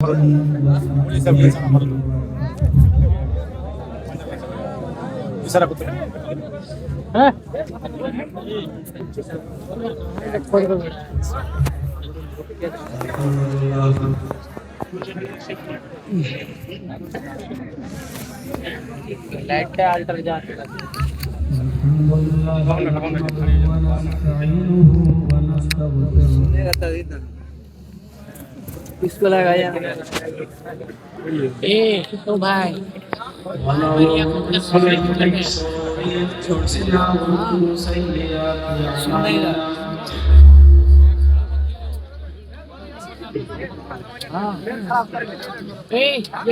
Light का alter जाते इसको लगाया तो भाई ये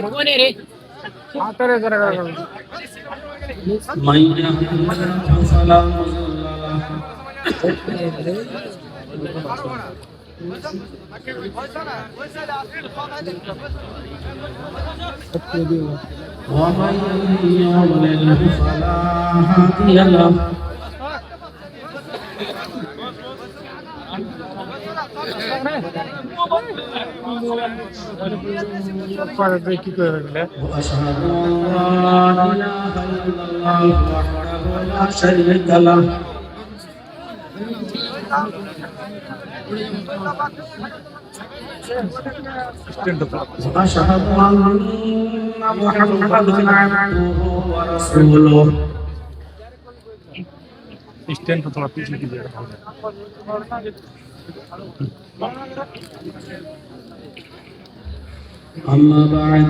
कौन है रे स्टैंड को थोड़ा पीछे कीजिएगा। अम्मा बाद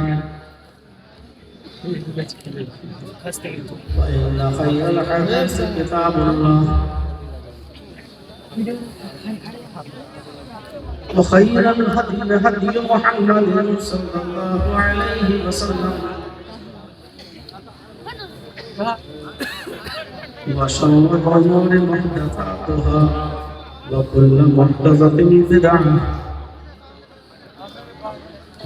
फ़इन्न ख़ैरल हदीस किताबुल्लाह व ख़ैरल हदी हदी मुहम्मद सल्लल्लाहु अलैहि वसल्लम व शर्रल उमूरि मुहदसातुहा व कुल्लु मुहदसातिन बिदअह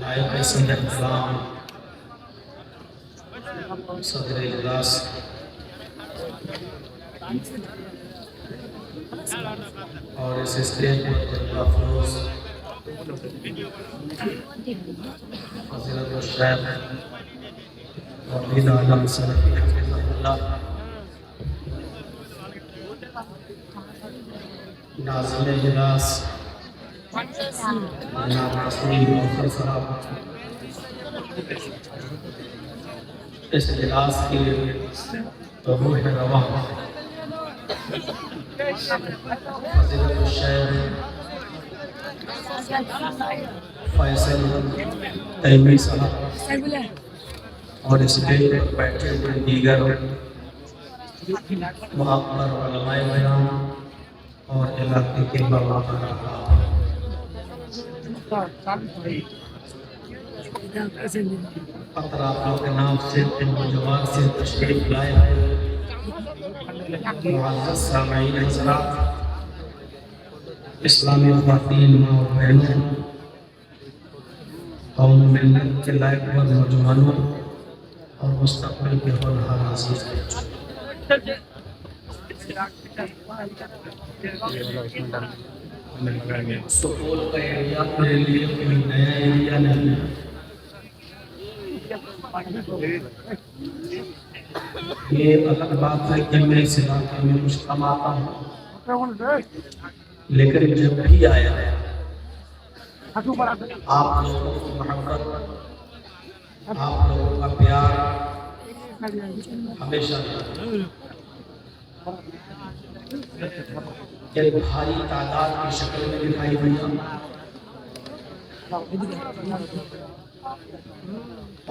नायक सदर इस्लाम सदर इजलास और इस स्टेज पर अफरोज हज़रत शेख वकील आलम सलफ़ी हफ़िज़हुल्लाह नाज़िम इजलास जनाब तस्लीम मुखर साहब इस इजलास की रूह रवा फज़ीलत शेख फैसल तैमी साहब और इस स्टेज पर बैठे हुए दीगर मुहक़्क़र उलमाए बयान और इलाके के बरवाना अगर आप लोग के नाम से इन नौजवान से तशरीफ लाए हैं मुअज़्ज़ज़ सामईन हज़रात इस्लामी ख़वातीन माँ और बहनों कौम मिल्लत के लायक व नौजवानों और मुस्तक़बिल के होनहार अज़ीज़ सुकूल का एरिया मेरे लिए कोई नया एरिया नहीं है। ये अलग बात है कि मैं इस इलाके में कुछ कमाता हूँ, लेकिन जब भी आया आप लोगों की मोहब्बत, आप लोगों का प्यार हमेशा एक भारी तादाद की शक्ल में दिखाई दिया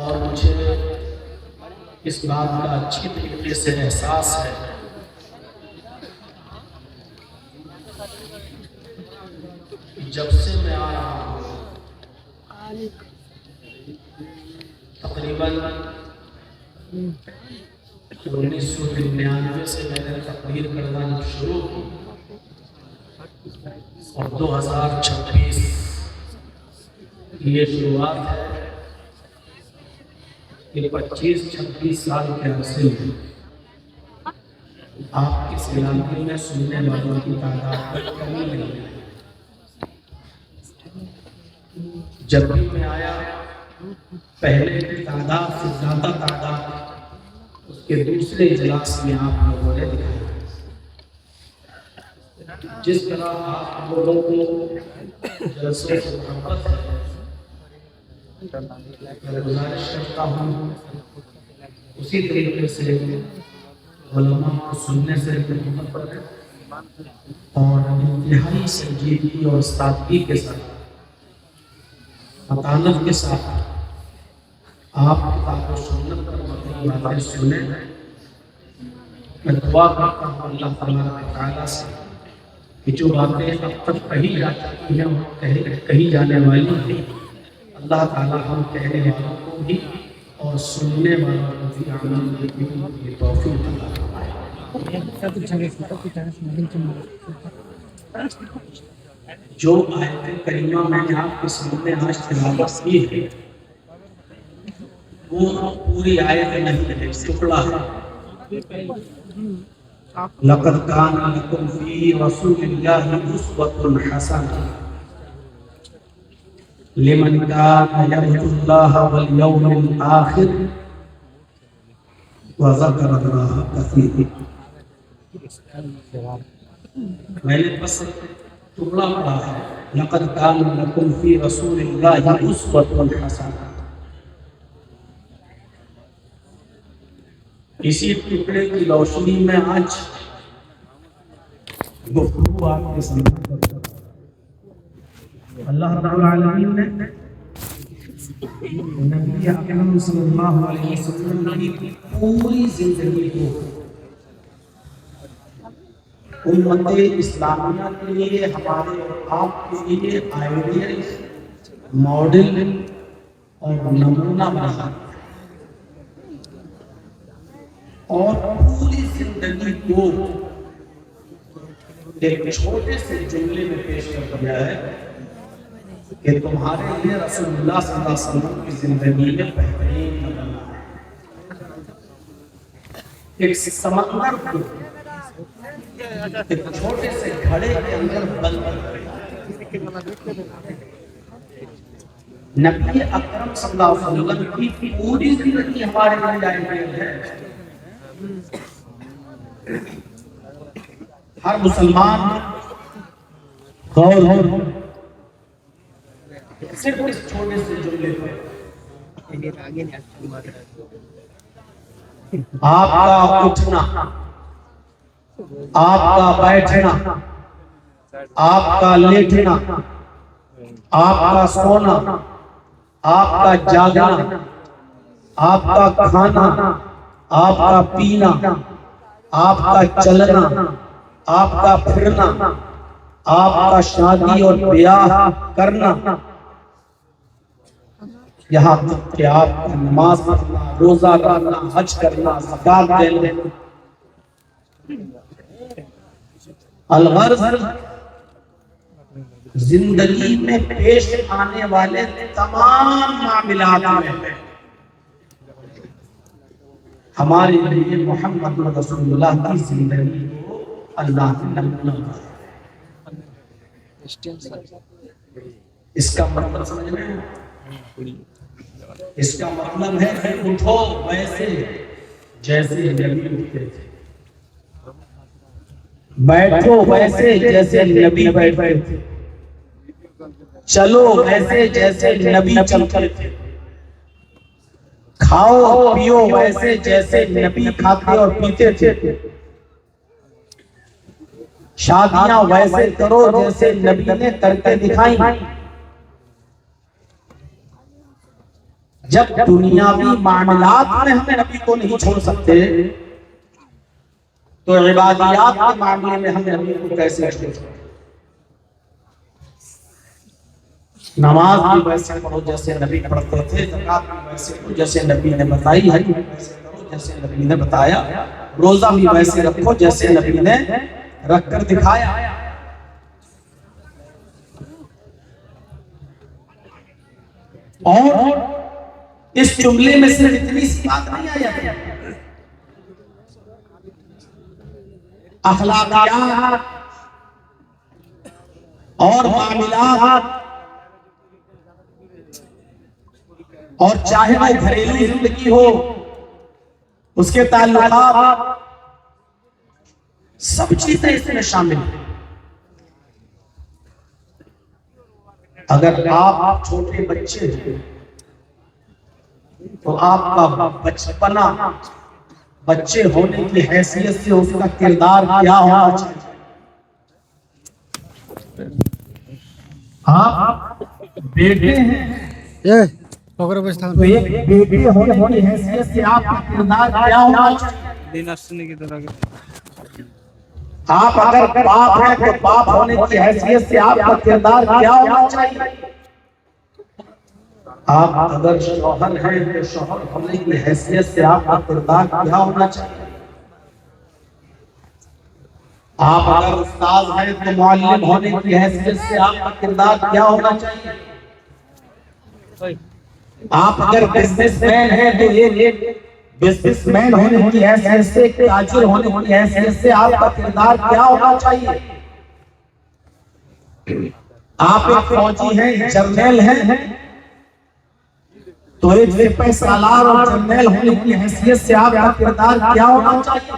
और मुझे इस बात का अच्छी तरीके से एहसास है कि जब से मैं आ रहा हूँ तकरीबन 1999 से मैंने तकरीर करना जब शुरू की और 2026 ये शुरुआत है कि 25-26 साल के अरसे में आपके इलाके में सुनने वालों की तादाद में कमी नहीं है। जब भी मैं आया पहले की तादाद से ज्यादा तादाद उसके दूसरे इजलास में आप लोगों ने दिखाया। जिस तरह आप लोगों को जलसों से मोहब्बत है, मैं गुजारिश करता हूँ उसी तरीके से उलमा को सुनने से मोहब्बत है और इंतहाई संजीदगी और सादगी के साथ मतानत के साथ आप किताब सुन्नत पर मबनी बातें सुने। मैं दुआ करता हूँ अल्लाह तआला से कि जो बातें अब तक कही जा चुकी हैं और कही जाने वाली हैं, अल्लाह ताला हम कहने वालों को भी और सुनने वालों को भी अमल की तौफीक अता फरमाए। जो आयत करीमा मैंने आपके सामने आज तिलावत की है वो पूरी आयत नहीं है, टुकड़ा है। लक़द काना लकुम फ़ी रसूलिल्लाहि उस्वतुन हसनह लिमन काना यरजुल्लाह वल यौमिल आखिर व ज़करल्लाह कसीरा। मैंने बस टुकड़ा पढ़ा है, लक़द काना लकुम फ़ी रसूलिल्लाहि उस्वतुन हसनह। इसी टुकड़े की रोशनी में आज गुफ्तगू आपके सामने करता हूं। अल्लाह रब्बुल आलमीन ने नबी अकरम सल्लल्लाहु अलैहि वसल्लम की पूरी जिंदगी को उम्मत इस्लामिया के लिए, हमारे आपके लिए आइडियल, मॉडल और नमूना बना और पूरी जिंदगी को एक छोटे से जुमले में पेश कर दिया है कि तुम्हारे लिए रसूलुल्लाह सल्लल्लाहु अलैहि वसल्लम की जिंदगी में बेहतरीन नमूना है। एक समंदर को एक छोटे से घड़े के अंदर बंद कर दिया। नबी अकरम सल्लल्लाहु अलैहि वसल्लम की पूरी जिंदगी हमारे लिए आइडियल है। हर मुसलमान गौर सिर्फ इस छोटे से जुमले पर आपका उठना, आपका बैठना, आपका लेटना, आपका सोना, आपका जागना, आपका खाना, आपका पीना, आपका चलना, आपका फिरना, आपका शादी और ब्याह करना, यहाँ तक कि आपका नमाज पढ़ना, रोजा रखना, हज करना, ज़कात देना, अलगर्ज़ जिंदगी में पेश आने वाले तमाम मामलात में हमारे लिए मोहम्मद रसूलुल्लाह की जिंदगी को अल्लाह ने नमूना बनाया। इसका मतलब समझ में है? इसका मतलब है कि उठो वैसे जैसे नबी उठते थे, बैठो वैसे जैसे नबी बैठते थे, चलो वैसे जैसे नबी चलते थे, खाओ और पियो वैसे जैसे नबी खाते और पीते थे। शादियां वैसे करो जैसे नबी ने करके दिखाई। जब दुनियावी मामलात में हम नबी को नहीं छोड़ सकते तो इबादियात के मामले में हम नबी को कैसे छोड़ सकते? नमाज भी वैसे पढ़ो जैसे नबी पढ़ते थे, ज़कात भी वैसे करो जैसे नबी ने बताई, हज भी वैसे करो जैसे नबी ने बताया, रोजा भी वैसे रखो जैसे नबी ने रख कर दिखाया। और इस जुमले में सिर्फ इतनी सी बात नहीं आई है, अखलाकियात और मामलात और चाहे वो घरेलू जिंदगी हो, उसके ताल्लुकात, सब चीजें इसमें शामिल हैं। अगर आप छोटे बच्चे हैं तो आपका बचपना, बच्चे होने की हैसियत से उसका किरदार क्या होना चाहिए? आप बेटे हैं तो एक बेटे होने की हैसियत से आपका किरदार क्या होना चाहिए? आप अगर बाप हैं तो बाप होने की हैसियत से आपका किरदार क्या होना चाहिए? आप अगर शौहर हैं तो शौहर होने की हैसियत से आपका किरदार क्या होना चाहिए? आप अगर उस्ताद हैं तो मुअल्लिम होने की हैसियत से आपका किरदार क्या होना चाहिए? आप अगर बिजनेसमैन हैं तो एक बिजनेसमैन होने की हैसियत से, ताजिर होने की हैसियत से आपका किरदार क्या होना चाहिए? आप एक फौजी हैं, जर्नल हैं, तो एक सिपाही सालार और जर्नल होने की हैसियत से आपका किरदार क्या होना चाहिए?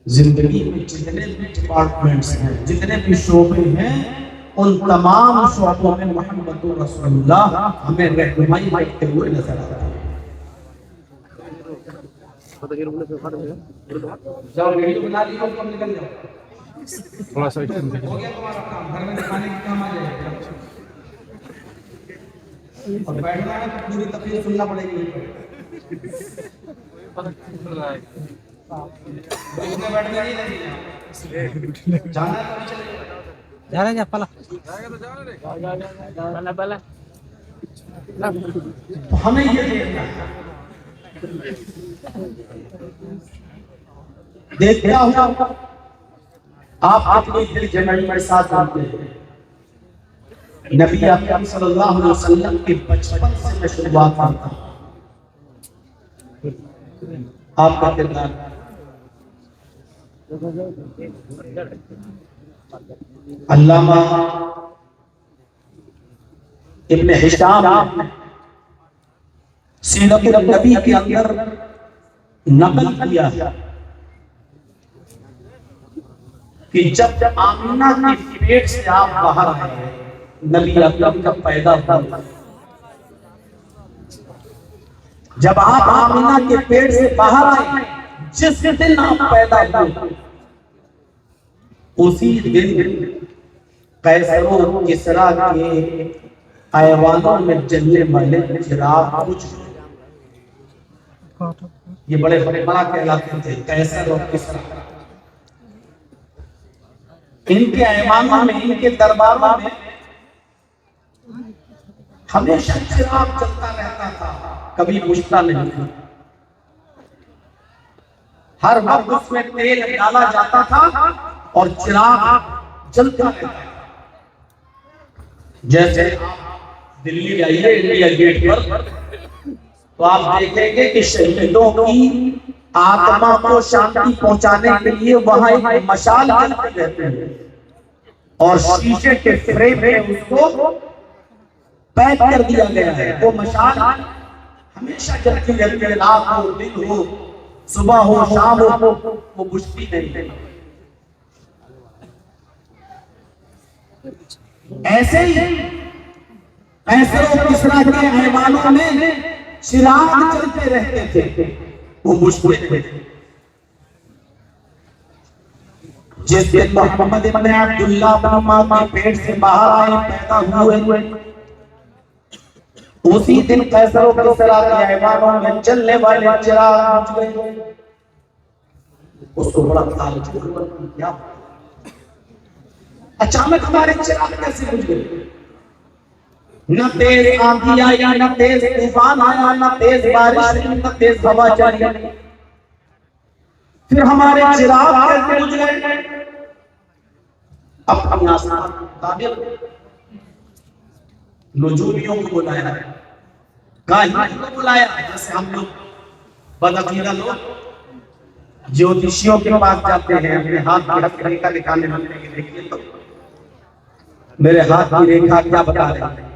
जिंदगी में जितने भी डिपार्टमेंट्स हैं, जितने भी शोबे हैं, उन तमाम शोबों में मोहम्मद रसूलुल्लाह हमें रहनुमाई करते हुए नजर आते हैं। जाओ वीडियो बना ली और निकल जाओ, थोड़ा सा हो गया तुम्हारा काम, घर में दिखाने की काम आ जाएगा। और बैठना है तो पूरी तकरीर सुनना पड़ेगी। बैठने नहीं लगेगा, जाना है तो चलेगा, जा रहे हैं पला पला पला। तो हमें ये देखना होगा आप अपनी दिल जमाई के साथ आते हैं। नबी अकरम सल्लल्लाहु अलैहि वसल्लम के बचपन से मैं शुरुआत करता हूं। आपका किरदार अल्लामा इब्न हिशाम सीरत नबी के अंदर नकल किया कि जब आमिना के पेट से आप बाहर आए, नबी अकरम जब पैदा हुए, जब आप आमिना के पेट से बाहर आए, जिस दिन आप पैदा हुए उसी दिन कैसर और किसरा के ऐवानों में जलने वाले चिराग बुझ गए। ये बड़े बड़े बड़ा कहलाते थे कैसर और किसरा। इनके ऐवानों में, इनके दरबारों में हमेशा चिराग जलता रहता था, कभी बुझता नहीं था। हर वक्त उसमें तेल डाला जाता था और चिराग जलता रहता था। जैसे दिल्ली जाइए इंडिया गेट पर तो आप देखेंगे कि शहीदों की आत्मा को शांति पहुंचाने के लिए वहां एक मशाल जलती रहती है और शीशे के फ्रेम में उसको पैक कर दिया गया है। वो मशाल हमेशा जलती रहती है, रात हो दिन हो, सुबह हो शाम हो, वो बुझती नहीं। ऐसे ही कैसरों किसरा के ऐवानों में चिराग चलते रहते थे, वो मुझसे थे। जिस दिन मोहम्मद इब्न अब्दुल्लाह अपनी मां के पेट से बाहर आए, पैदा हुए, उसी दिन कैसरों किसरा के ऐवानों में चलने वाले चिराग बुझ गए। उसको बड़ा ताज्जुब हुआ, क्या अचानक हमारे चिराग कैसे बुझ गए? न तेज आंधी आया, न तेज तूफान आया, न तेज बारिश, न तेज हवा चली, फिर हमारे चिराग कैसे बुझ गए? अपनी आसमान के मुताबिक नजूमियों को बुलाया, काहिन को बुलाया। जैसे हम लोग बदअकीदा लोग ज्योतिषियों के पास जाते हैं, अपने हाथ की रेखा निकालने लगते हैं, देखिए तो मेरे हाथ की रेखा क्या बता रही है।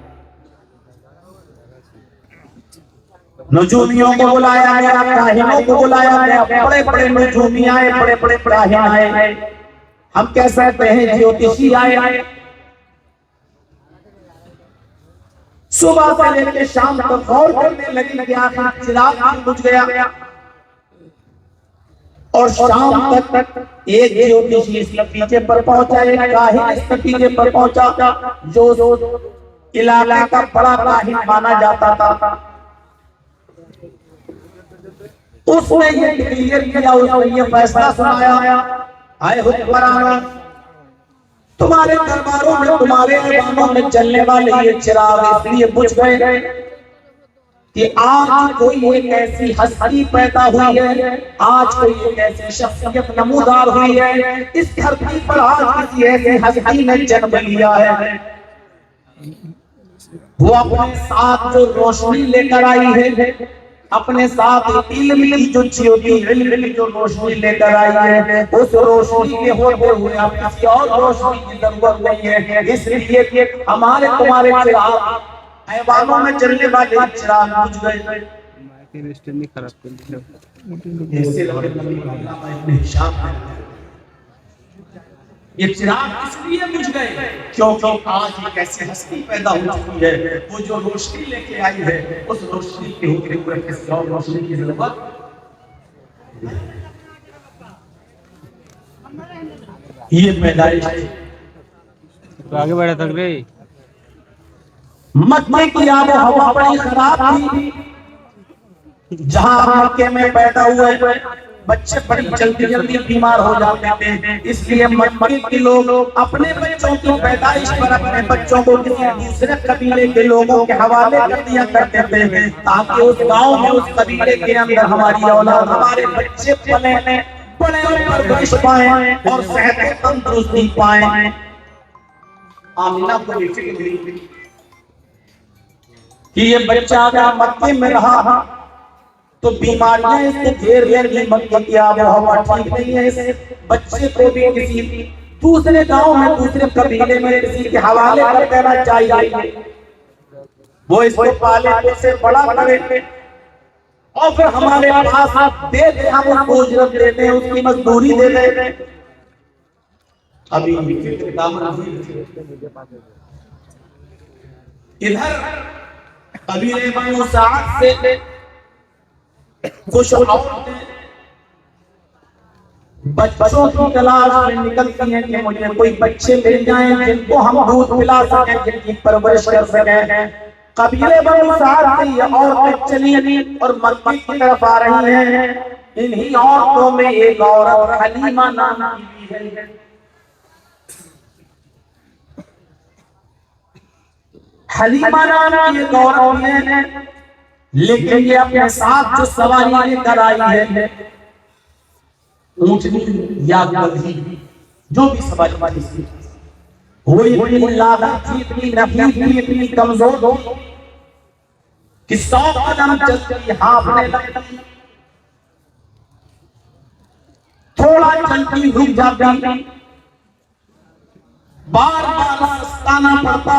नजूमियों को बुलाया गया, काहिनों को बुलाया गया, बड़े बड़े नजूमी आए, बड़े बड़े काहिन आए, हम कह सकते हैं ज्योतिषी आए। सुबह से लेकर शाम तक गौर करने लगी कि आखिर चिराग बुझ गया, और शाम तक एक ज्योतिषी इस नतीजे पर पहुंचा, एक काहिन इस नतीजे पर पहुंचा, जो इलाका का बड़ा काहिन माना जाता था। उसने ये क्लियर किया, उसने ये फैसला सुनाया, आए हुक्मरान, तुम्हारे दरबारों में, तुम्हारे ऐवानों में चलने वाले ये चिराग इसलिए बुझ गए कि आज कोई एक ऐसी हस्ती पैदा हुई है, आज कोई एक ऐसी शख्सियत नमूदार हुई है, इस धरती पर आज किसी ऐसी हस्ती ने जन्म लिया है, वो अपने साथ जो रोशनी लेकर आई है, अपने साथ इल्म की जो ज्योति, इल्म की जो रोशनी लेकर आई है, उस रोशनी के होते हुए अब किसी और रोशनी की जरूरत नहीं है। इसलिए कि हमारे तुम्हारे चिराग, ऐवानों में चलने वाले चिराग बुझ गए। ये चिराग इसलिए बुझ गए क्योंकि आज एक ऐसी हस्ती पैदा हो चुकी है, वो जो रोशनी लेके आई है, उस रोशनी के होते हुए किसी और रोशनी की जरूरत। ये पैदाइश तो आगे बढ़ा तक रे। मक्के की आबो हवा बड़ी खराब थी, जहां मक्के में पैदा हुए बच्चे बड़ी जल्दी जल्दी बीमार हो जाते थे। इसलिए मक्के के लोग अपने बच्चों की पैदाइश पर अपने बच्चों को किसी दूसरे कबीले के लोगों के हवाले कर दिया करते थे, ताकि उस गांव में, उस कबीले के अंदर हमारी औलाद, हमारे बच्चे पले, बड़े परवरिश पाए और सेहत तंदुरुस्ती पाए। आमिना को कि ये बच्चा अगर मक्के में रहा तो बीमारियां इसको घेर लेंगी, मक्के की आबोहवा ठीक नहीं है, इस बच्चे को भी किसी दूसरे गांव में, दूसरे कबीले में किसी के हवाले कर देना चाहिए। वो इसको पाले पोसे बड़ा करे और फिर हमारे पास दे दे, हम उसको उजरत देते हैं, उसकी मजदूरी दे देते हैं। अभी इधर कबीले बनु साद से कुछ औरतें बच्चों की तलाश में निकलती हैं कि मुझे कोई बच्चे मिल जाएं जिनको हम दूध पिला सकें, जिनकी परवरिश कर सकें। कबीले बनु साद से ये औरतें चली और मक्के की तरफ आ रही हैं। इन्हीं औरतों में एक औरत हलीमा नाम की है। हलीमा नाम की एक औरत है, लेकिन ये अपने साथ जो सवारी लेकर आई है, ऊंटनी या गधी, जो भी सवारी थी, वो इतनी लादत थी, इतनी नफीस थी, इतनी कमजोर थी कि 100 कदम चलती हांफने लगती, थोड़ा चलती रुक जाती, बार बार सताना पड़ता।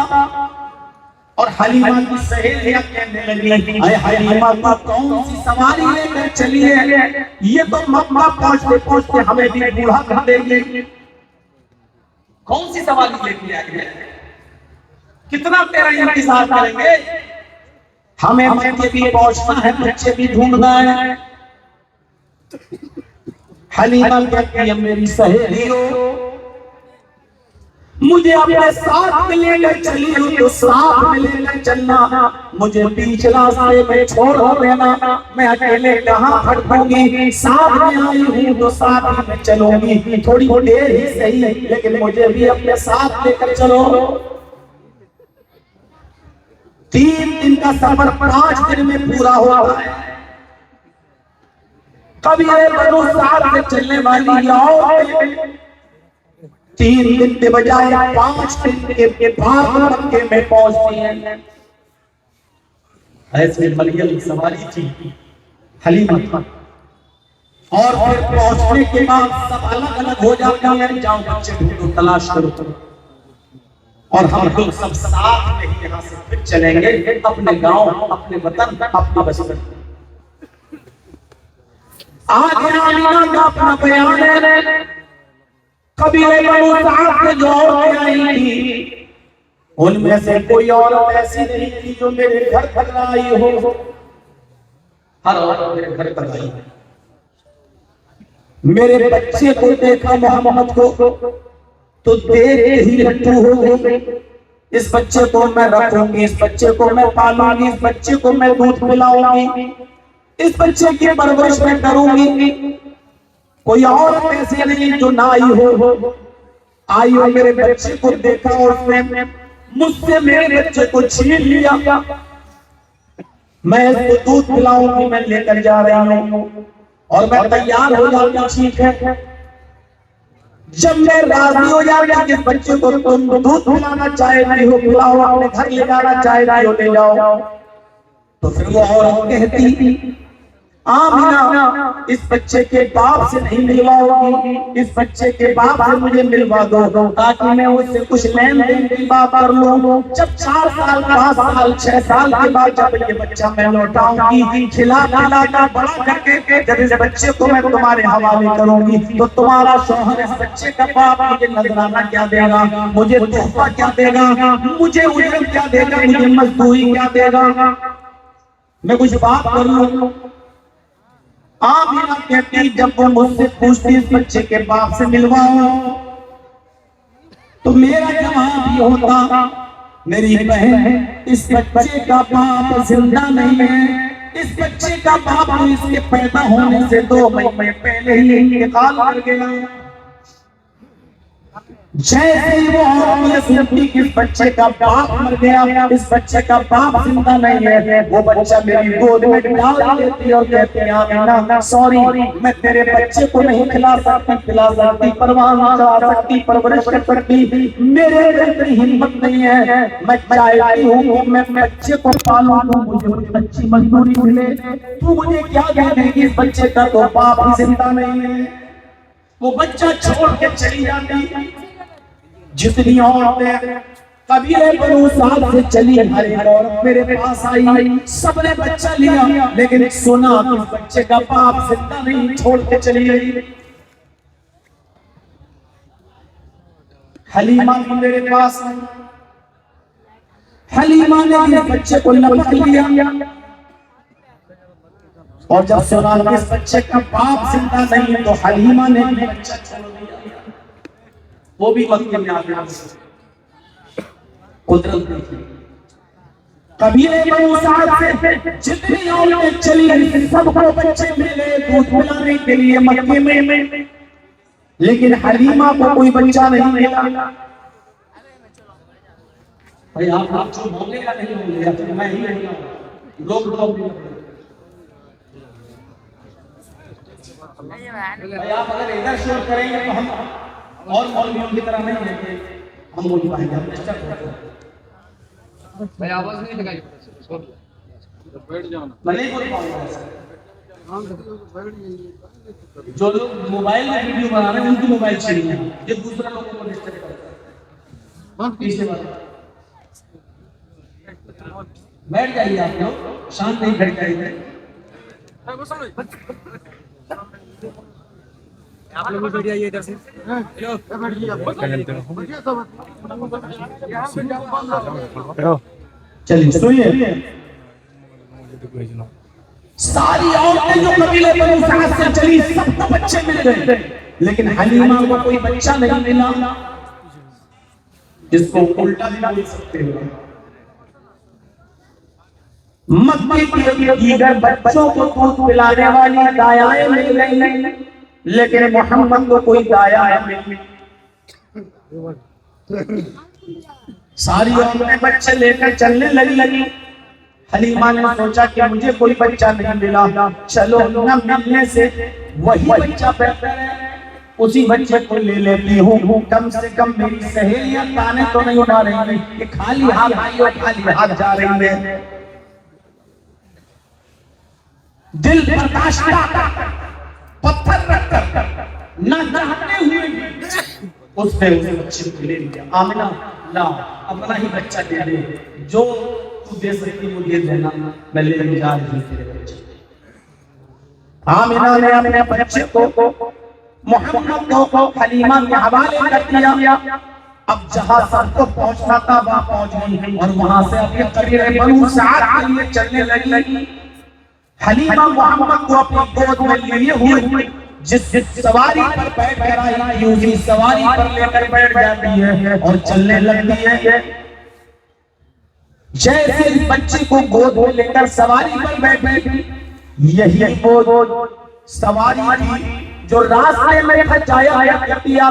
और हलीमा की सहेलियां कहने लगी, अरे हलीमा को कौन सी सवारी लेकर चली है, ये तो मक्का पहुंचते पहुंचते हमें भी बूढ़ा कर देगी, कौन सी सवारी लेके आई है। कितना तेरा इंतजार करेंगे? हमें बच्चे भी पहुंचना है, बच्चे भी ढूंढना है। हलीमा कहती है मेरी सहेली हो, मुझे अपने साथ में लेकर चली हो तो साथ में लेकर चलना, मुझे बीच रास्ते में छोड़ देना, मैं अकेले कहाँ भटकूंगी, साथ में आई हूँ तो साथ में चलूंगी, थोड़ी देर ही सही लेकिन मुझे भी अपने साथ लेकर चलो। 3 दिन का सफर 5 दिन में पूरा हुआ है। कभी ये बनो साथ में चलने वाली आओ 3 दिन के बजाय 5 दिन के बाद मक्के में पहुंचती है। ऐसे मरियम की सवारी थी हलीमा था। और फिर पहुंचने के बाद सब अलग अलग हो जाते हैं, जाओ बच्चे ढूंढो, तलाश करो। और हम लोग सब साथ में ही यहाँ से फिर चलेंगे अपने गांव, अपने वतन, अपने बचपन। आगे आमीना का अपना बयान है। कभी जो औरतें आई थी उनमें से कोई औरत ऐसी नहीं थी जो मेरे घर पर आई हो। हर औरत मेरे घर पर आई। मेरे बच्चे को देखा मोहम्मद को तो देख ही लट्टू हो गई। इस बच्चे को मैं रखूंगी, इस बच्चे को मैं पालूंगी, इस बच्चे को मैं दूध पिलाऊंगी, इस बच्चे की परवरिश मैं करूंगी। कोई और ऐसे नहीं जो ना आई हो। आई हो मेरे बच्चे को देखा और उसने मुझसे मेरे बच्चे को छीन लिया। मैं इसको दूध पिलाऊंगी, मैं लेकर जा रही हूँ और मैं तैयार हो जाती। ठीक है, जब मैं राजी हो जाती कि इस बच्चे को तुम दूध पिलाना चाहे नहीं हो पिलाओ, अपने घर ले जाना चाहे नहीं हो ले जाओ, तो फिर वो औरत कहती आमीना इस बच्चे के बाप से नहीं मिलवाओगी, इस बच्चे के बाप से मुझे मिलवा दो ताकि मैं उससे कुछ लेन देन की बात कर लूं। जब 4 साल 5 साल 6 साल के बाद जब ये बच्चा मैं लौटाऊंगी, खिला पिला कर बड़ा करके जब इस बच्चे को मैं तुम्हारे हवाले करूंगी तो तुम्हारा शौहर इस बच्चे का बाप मुझे नजराना क्या देगा, मुझे तोहफा क्या देगा, मुझे उजर क्या देगा, मुझे मजदूरी क्या देगा, मैं कुछ बात कर लूं। आमीना कहती जब वो मुझसे पूछती इस बच्चे के बाप से मिलवाओ तो मेरा जवाब ये होता मेरी बहन इस बच्चे का बाप जिंदा नहीं है, इस बच्चे का बाप इसके पैदा होने से 2 महीने पहले ही इंतकाल कर गया। जैसे ही वो औरत सुनती कि इस बच्चे का बाप मर गया, इस बच्चे का बाप जिंदा नहीं है, वो बच्चा मेरी गोद में डाल देती और कहती है आमीना सॉरी, मैं तेरे बच्चे को नहीं खिला सकती, पिला सकती, परवाह नहीं चढ़ा सकती, परवरिश कर सकती, मेरे अंदर हिम्मत नहीं है। मैं चाहती हूँ कि मैं बच्चे को पालूं, मुझे अच्छी मजदूरी मिले, तू मुझे क्या कह देगी, इस बच्चे का तो बाप ही जिंदा नहीं है। वो बच्चा छोड़ के चली जाती। जितनी औरतें कबीले बनु साद से चली, हर एक औरत मेरे पास आई, सबने बच्चा लिया लेकिन सुना कि इस बच्चे का बाप जिंदा नहीं, छोड़ के चली गई। हलीमा मेरे पास, हलीमा ने इस बच्चे को लपक लिया और जब सुना कि इस बच्चे का बाप जिंदा नहीं है तो हलीमा ने बच्चा छोड़ दिया। वो भी वक्त में आ गया। कुदरत नहीं थी। कबीले बनु साद से जितनी औरतें चली सबको बच्चे मिले दूध पिलाने के लिए मक्के में, लेकिन हलीमा को कोई बच्चा नहीं मिला। भाई आप जो बोलेगा नहीं बोलेगा तो मैं ही नहीं लोग भाई आप अगर इधर शोर करेंगे तो हम और मौलवियों की तरह नहीं है, हम बोल पाएंगे, हम डिस्टर्ब होते हैं। भाई आवाज नहीं लगाई, बैठ जाओ ना, मैं नहीं बोल पाऊंगा। जो लोग मोबाइल में वीडियो बना रहे हैं उनकी मोबाइल छीन है, ये दूसरा लोगों को डिस्टर्ब करता है। पीछे बैठ जाइए आप लोग, शांत नहीं बैठ जाइए। आप लोग भी बैठ जाइए इधर से। चलिए सुनिए, सारी औरतें जो कबीले बनी सास से चली सबको बच्चे मिल गए, लेकिन हलीमा को कोई बच्चा नहीं मिला, जिसको उल्टा भी बोल सकते हो। मक्के के दीगर बच्चों को दूध पिलाने वाली दायाएं मिल गई, लेकिन मोहम्मद को कोई दाया नहीं मिली। सारी औरतें बच्चे लेकर चलने लगी। हलीमा ने सोचा कि मुझे कोई बच्चा नहीं मिला, चलो न मिलने से वही बच्चा बेहतर है, उसी बच्चे को ले लेती हूँ, कम से कम मेरी सहेलियां ताने तो नहीं उठा रही कि खाली हाथ आई और खाली हाथ जा रही है। दिल बर्दाश्त पत्थर रखकर न चाहते हुए उसने उस बच्चे को ले लिया। आमिना ला अपना ही बच्चा दे दे, जो तू दे सकती मुझे देना, मैं ले जा रही तेरे बच्चे। आमिना ने अपने बच्चे को मोहम्मद को हलीमा के हवाले कर दिया। अब जहां सबको पहुंचना था वहां पहुंच गई और वहां से अपने कबीले बनू साद के लिए चलने लगी। हलीमा मोहम्मद को अपनी गोद में लिए हुए जिस सवारी पर बैठ कर आई उसी सवारी पर लेकर बैठ जाती है और चलने लगती है। जैसे इस बच्चे को गोद में लेकर सवारी पर बैठी, यही वो सवारी थी जो रास्ते में फंसाया करती है।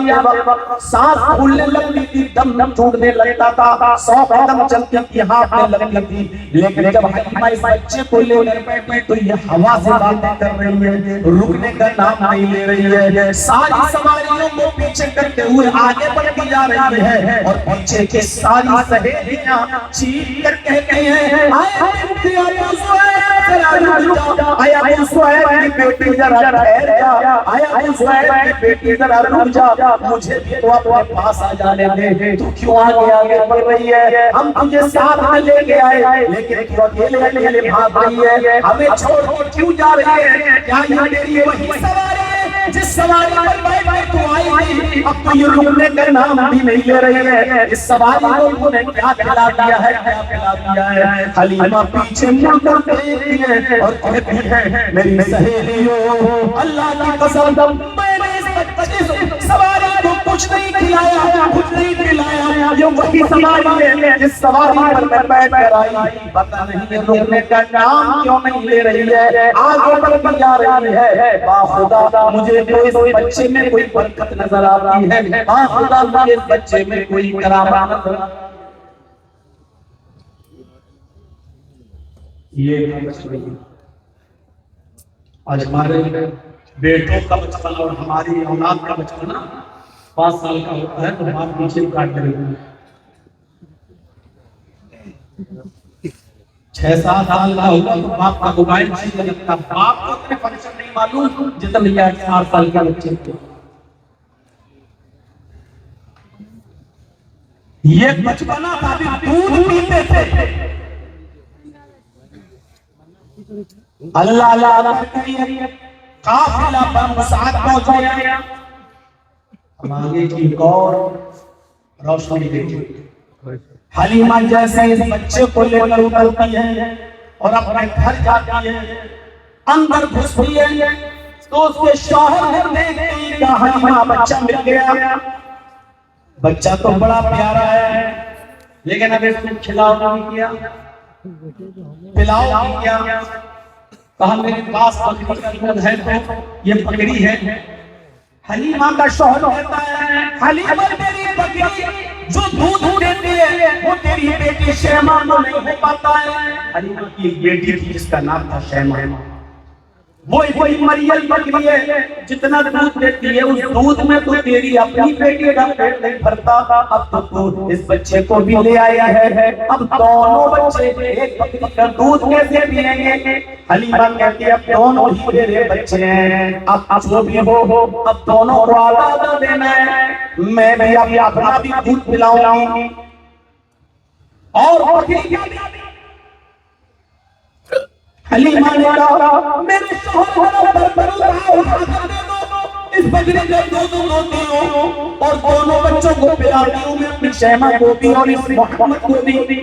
सांस फूलने लगती थी, दम छूटने लगता था, 100 कदम चलती थी, हाथ में लगती थी। लेकिन जब हलीमा इस बच्चे को लेकर बैठी तो ये हवा से बातें कर रही है, रुकने का नाम नहीं ले रही है। सारी सवारियों को पीछे करते हुए आगे बढ़ती जा रही है और पीछे की सारी सहेलियां चीख कर कहती हैं, बेटी जरा ठहर जा, बेटी जरा रुक जा, मुझे भी तो अपने पास आ जाने दे, तू क्यों आगे बढ़ रही है? हम तुझे साथ में लेके आए, लेकिन तू अकेले भाग रही है, हमें छोड़ कर क्यों जा रही है? क्या ये तेरी वही सवारी है जिस सवारी पर बैठ तू आई थी? अब तो ये रुकने का नाम भी नहीं ले रही है। इस सवारी को तूने क्या खिला दिया है, क्या खिला दिया है? हलीमा पीछे मुड़कर देखती है और कहती है, मेरी सहेलियों, अल्लाह की कसम, मैंने इस बच्चे सवारी को कुछ नहीं खिलाया, कुछ नहीं खिलाया। ये वही सवारी है जिस सवारी पर मैं बैठ कर आई, पता नहीं रुकने का नाम क्यों नहीं ले रही है, आगे बढ़ती जा रही है। बाखुदा मुझे तो इस बच्चे में कोई बरकत नजर आ रही है, बाखुदा मुझे इस बच्चे में कोई करामात नजर आ ये। आज हमारे बेटों का बचपन और हमारी औलाद का बचपन 5 साल का होता है तो बाप पीछे काट देंगे, 6-7 साल का होगा तो बाप का मोबाइल छीन लगता। बाप को इतने फंक्शन नहीं मालूम जितने 8 साल के बच्चे को। ये बचपना था, दूध पीते थे, अल्लाह अल्लाह काफिला पर साथ पहुंच गया। हम आगे की और रोशनी देखिए। हलीमा जैसे इस बच्चे को लेकर उठलती है और अपने घर जाती है, अंदर घुसती है तो उसके शौहर ने देखा हलीमा बच्चा मिल गया। बच्चा तो बड़ा प्यारा है, लेकिन अभी इसको खिलाओ नहीं किया, पिलाओ नहीं किया। कहा मेरे पास बकरी का दूध है तो ये बकरी है। हलीमा का शौहर कहता है, हलीमा तेरी बकरी जो दूध देती है वो तेरी बेटी शैमा को नहीं हो पाता है। हलीमा की एक बेटी थी जिसका नाम था शैमा, वो कोई मरियल बकरी है, जितना दूध देती है उस दूध में तो तेरी अपनी बेटी का पेट नहीं भरता। अब तो तू इस बच्चे को भी ले आया है, अब दोनों बच्चे एक बकरी का दूध कैसे पिएंगे? हलीमा कहती है अब दोनों ही मेरे बच्चे हैं, अब जो भी हो अब दोनों को आधा देना है, मैं भी अभी अपना भी दूध पिलाऊंगी और हलीमा ने कहा मेरे शौहर को इस बकरी का दूध होती हूँ और दोनों बच्चों को पिलाती हूँ मैं, अपनी शैमा को भी और इस मोहम्मद को भी।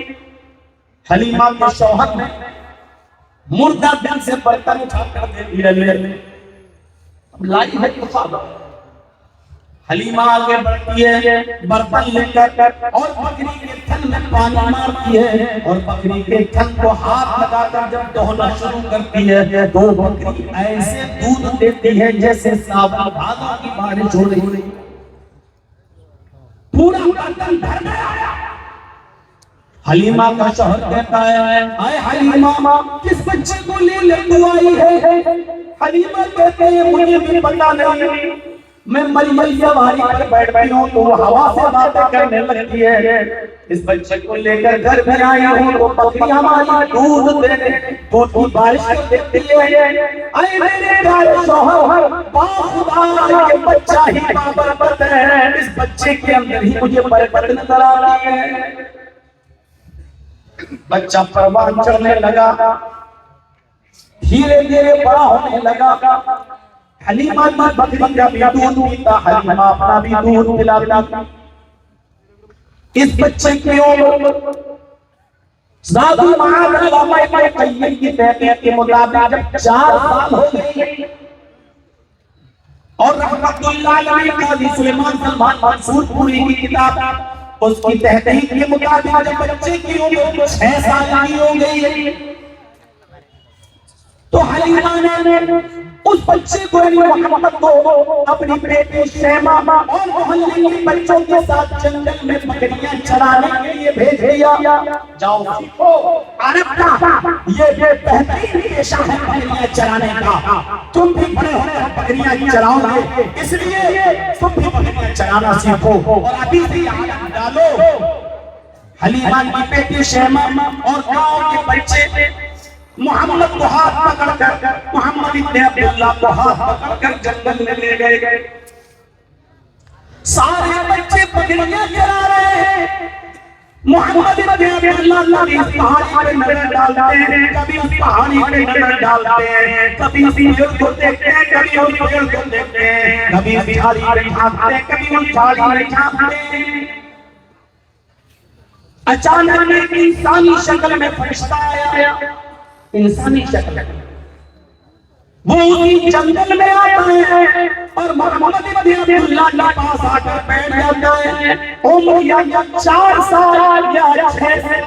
हलीमा के शौहर ने मुर्दा दिल से बर्तन उठाकर दे दिया, ले लाई है तो हलीमा आगे बढ़ती है बर्तन लेकर और बकरी के थन में पानी मारती है और बकरी के थन को हाथ लगाकर जब दोहना शुरू करती है तो बकरी ऐसे दूध देती है जैसे सावन भादों की बारिश हो रही। पूरा बर्तन भर गया। हलीमा का शौहर कहता है, आए हलीमा किस बच्चे को ले तू आई है? हलीमा कहते हैं मुझे भी पता नहीं, मैं मलमल सवारी पर बैठी हूँ तो हवा से बातें करने लगती है। इस बच्चे को लेकर घर में आई हूँ तो बकरी हमारी दूध देने दूध की बारिश देती है। अरे मेरे प्यारे शौहर, बाखुदा ये बच्चा ही बरकत है, इस बच्चे के अंदर ही मुझे बरकत नजर आ रही है। बच्चा परवान चढ़ने लगा, धीरे धीरे बड़ा होने लगा। हलीमा बकरी का भी दूध पीता, हलीमा अपना भी दूध पिलाता। इस बच्चे की उम्र साधु महाराज की तहकीक के मुताबिक जब 4 साल हो गई और रहमतुल्लाह अलैहि काजी सुलेमान सलमान मंसूरपुरी की किताब उसकी तहकीक के मुताबिक जब बच्चे की उम्र 6 साल की हो गई तो हलीमा ने उस बच्चे को मोहम्मद को अपनी बेटी शैमा और मोहल्ले के बच्चों के साथ जंगल में बकरियां चराने के लिए भेज दिया। जाओ सीखो अरब का ये बेहतरीन पेशा है बकरियां चराने का, तुम भी बड़े होने बकरियां चराओगे, इसलिए तुम भी बकरियां चराना सीखो और अभी से आदत डालो। हलीमा की बेटी शैमा और गांव के बच्चे मोहम्मद को हाथ पकड़कर मोहम्मद इब्न अब्दुल्लाह को हाथ पकड़कर जंगल में ले गए। सारे बच्चे बकरियां चरा रहे हैं। मोहम्मद इब्न अब्दुल्लाह कभी इस पहाड़ी पे नजर डालते हैं, कभी उस पहाड़ी पे नजर डालते हैं, कभी उस पेड़ को देखते हैं, कभी उस पेड़ को देखते हैं, कभी उस झाड़ी पे झांकते हैं, कभी उस झाड़ी पे झांकते हैं। अचानक एक इंसानी शक्ल में फरिश्ता आया, इंसानी शक्ल, वो उसी जंगल में आता है और मोहम्मद इब्न अब्दुल्लाह के पास आकर बैठ जाता है। उम्र या 4 साल या 6 साल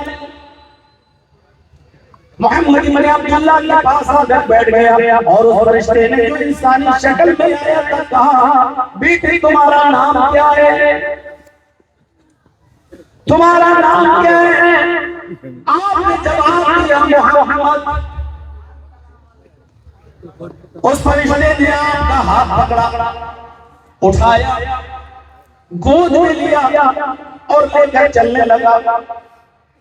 मोहम्मद इब्न अब्दुल्लाह के पास आकर बैठ गया और उस फरिश्ते ने जो इंसानी शक्ल में आया था कहा, बेटी तुम्हारा नाम क्या है? तुम्हारा नाम क्या है? आपने जवाब दिया मोहम्मद। उस फरिश्ते ने आपका हाथ पकड़ा, उठाया, गोद में लिया और लेकर चलने लगा।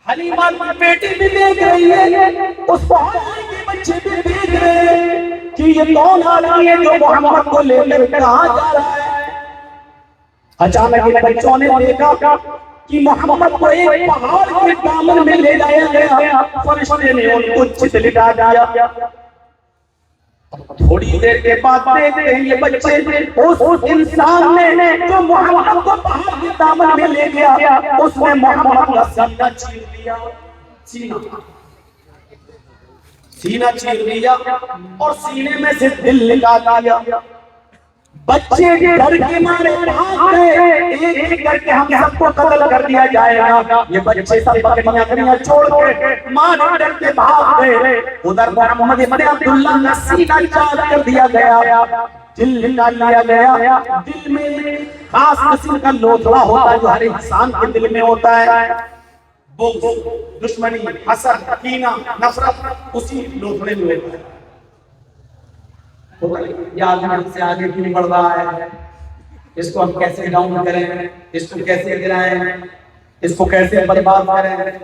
हलीमा की बेटी भी देख रही है, उस मोहल्ले के बच्चे भी देख रहे हैं कि ये कौन आदमी है जो मोहम्मद को लेकर कहां जा रहा है। अचानक इन बच्चों ने देखा कि मोहम्मद को एक पहाड़ के दामन में ले जाया गया। फरिश्ते ने उनको चित लिटा दिया। थोड़ी देर के बाद देखते हैं ये बच्चे उस इंसान ने जो मोहम्मद को पहाड़ के दामन में ले गया, उसने मोहम्मद का सीना चीर दिया। सीना चीर दिया और सीने में से दिल निकाल दिया। बच्चे डर के मारे भाग गए, एक करके हम सबको कत्ल कर दिया जाएगा। ये बच्चे सब बकरियां छोड़ के मां डर के भाग गए। उधर मोहम्मद इब्न अब्दुल्लाह का सीना चार कर दिया गया, दिल निकाल लिया गया। दिल में खास किस्म का लोथड़ा होता है जो हर इंसान के दिल में होता है, बुग़्ज़, दुश्मनी, हसद, कीना, नफरत उसी लोथड़े में होता है। से आगे क्यों बढ़ रहा है, इसको हम कैसे डाउन करें, इसको कैसे गिराएं, इसको कैसे बर्बाद करें,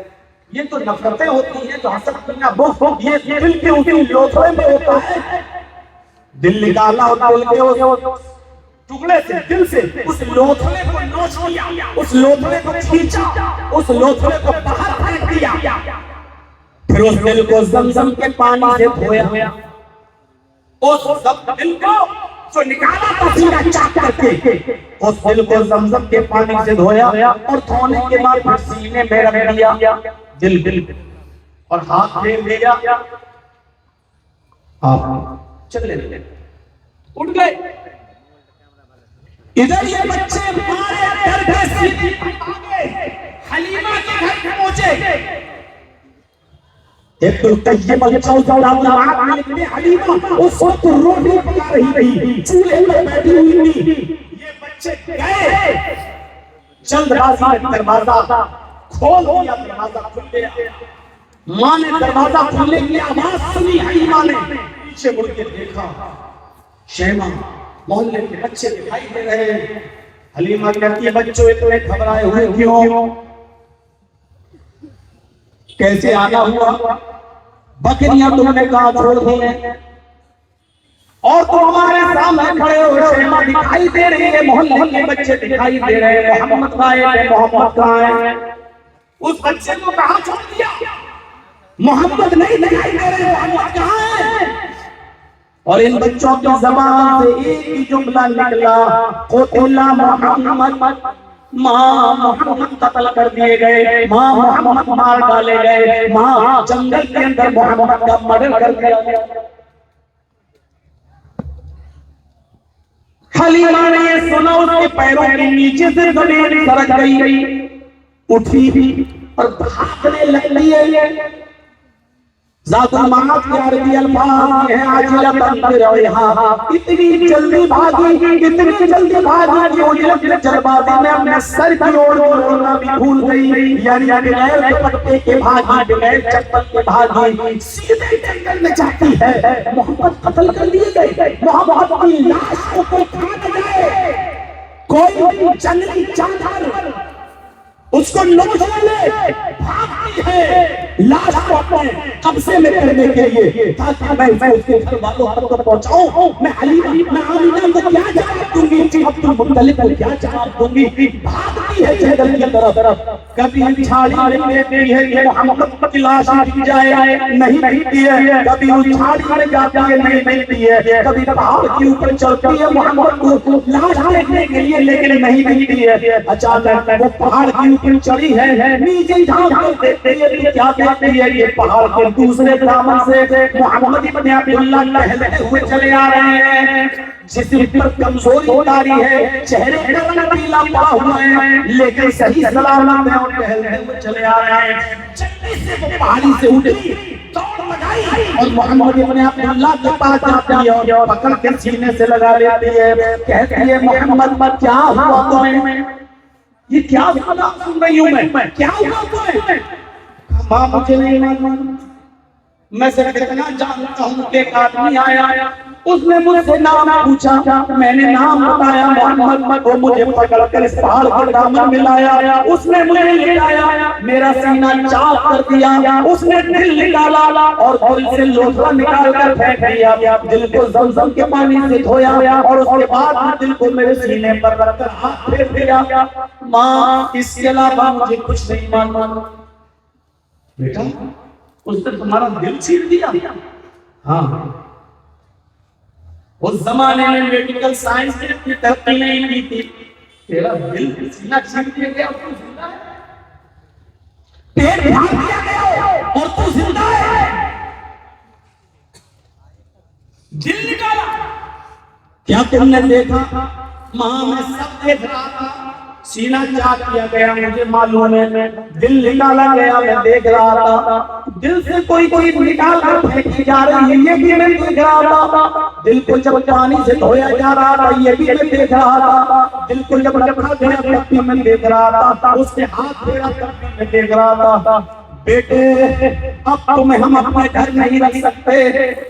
ये तो नफरतें होती हैं जो हसद कीना बुग़्ज़ ये दिल के उसी लोथड़े में होता है। दिल निकाला और दिल के उस टुकड़े से, दिल से उस लोथड़े को नोच लिया, उस लोथड़े को खींचा, उस लोथड़े को बाहर फेंक दिया, फिर उस दिल को ज़मज़म के पानी से धोया, उस सब दिल को जो निकाला था सीना चाक करके, उस दिल को जमजम के पानी से धोया और धोने के बाद फिर सीने में रख दिया दिल और हाथ फेर दिया। आप चले उठ गए। इधर ये बच्चे मारे डर गए, हलीमा के घर पहुंचे। हलीमा उस वक्त रोटी पका रही, चूल्हे पर बैठी हुई थी। ये बच्चे गए, जल्दबाजी में दरवाजा खोल दिया, दरवाजा खुल गया। माँ ने दरवाजा खुलने की आवाज सुनी, हलीमा ने पीछे मुड़ के देखा, शैमा मोहल्ले के बच्चे दिखाई दे रहे हैं। हलीमा कहती है, बच्चों इतने घबराए हुए क्यों? कैसे आना हुआ? बकरियां तुमने कहा छोड़ दी हैं और तुम हमारे सामने खड़े हो। शैमा दिखाई दे रही है, मोहल्ले के बच्चे दिखाई दे रहे हैं। मोहम्मद कहाँ है? मोहम्मद कहाँ है? उस बच्चे को कहाँ छोड़ दिया? मोहम्मद नहीं दिखाई दे रहे, मोहम्मद कहाँ है? और इन बच्चों की ज़बान से एक ही जुमला निकला, क़ुतिला मोहम्मद, माँ मोहम्मद कत्ल कर दिए गए, माँ मोहम्मद मार डाले गए, माँ जंगल के अंदर मोहम्मद का मर्डर कर दिया गया। हलीमा ने ये सुना, उसके पैरों के नीचे से जमीन सरक गई, उठी भी और भागने लगी है। ज़ातुल माद के अरबी अल्फाज है, आजिलतन बिरौहा, इतनी जल्दी भागी कि उजलत जल्दबाजी में अपने सर की ओर मुड़ना भी भूल गई। यानी बगैर दुपट्टे के भागी, बगैर चप्पल के भागी, सीधे जंगल में जाती है। मोहम्मद कत्ल कर दिए गए, मोहम्मद की लाश को कोई खा न जाए, कोई जंगली जानवर उसको नोच ले, भागती है लाश को अपने कब्जे में करने के लिए, ताकि मैं उसके घर वालों तक पहुंचाऊं। मैं आमिना को क्या जवाब दूंगी, अब्दुल मुत्तलिब को क्या जवाब दूंगी? भागती है जंगल की तरफ। कभी झाड़ी में देती है कि मोहम्मद की लाश मिल जाए, नहीं मिलती है। कभी उस झाड़ी में जाती है, नहीं मिलती है। कभी पहाड़ के ऊपर चलती है मोहम्मद को लाश देखने के लिए, लेकिन नहीं मिलती है। अचानक वो पहाड़ की चढ़ी है, नीचे झांक कर देखते हैं, क्या देखते हैं? ये पहाड़ के दूसरे दामन से मोहम्मद इब्न अब्दुल्लाह टहलते हुए चले आ रहे हैं। जिस्म पर कमजोरी उतारी है, चेहरे का रंग पीला पड़ा हुआ है, लेकिन सही सलामत है और टहलते हुए चले आ रहे हैं। जल्दी से वो पहाड़ी से उठी, दौड़ लगाई और मोहम्मद इब्न अब्दुल्लाह के पास जाती है और पकड़ के सीने से लगा लेती है। कहती है, मोहम्मद क्या हुआ तुम्हें? ये क्या सुन रही हूँ मैं? क्या हुआ तुम्हें? माँ मुझे नहीं मालूम, मैं सिर्फ इतना जानता हूँ कि एक आदमी आया, उसने मुझसे नाम पूछा, मैंने नाम बताया मोहम्मद। वो मुझे पकड़कर इस पहाड़ के दामन में लाया, उसने मुझे लिटाया, मेरा सीना चाक कर दिया, उसने दिल निकाला और दिल से लोथड़ा निकाल कर फेंक दिया, दिल को ज़मज़म के पानी से धोया और उसके बाद दिल को मेरे सीने पर रखकर हाथ फेर दिया। माँ, इसके अलावा मुझे कुछ नहीं मालूम। बेटा, उसने तुम्हारा दिल छीन दिया? हाँ, उस जमाने में मेडिकल साइंस ने इतनी तरक्की नहीं की थी। तेरा दिल सीना छीन दिया गया और तू जिंदा है, पेट फाड़ दिया गया और तू जिंदा है। दिल निकाला, क्या तुमने देखा? मां, मैं सब देख रहा था, सीना चाक किया गया, मुझे मालूम है, दिल निकाला गया, मैं देख रहा था। दिल से कोई चीज निकाल कर फेंकी जा रही है, ये भी मैं देख रहा था। दिल को जब पानी से धोया जा रहा था, ये भी मैं देख रहा था। दिल को जब रखा गया तब भी मैं देख रहा था, उसके हाथ फेरा तब भी मैं देख रहा था। बेटे, अब तुम्हें हम अपने घर नहीं रख सकते,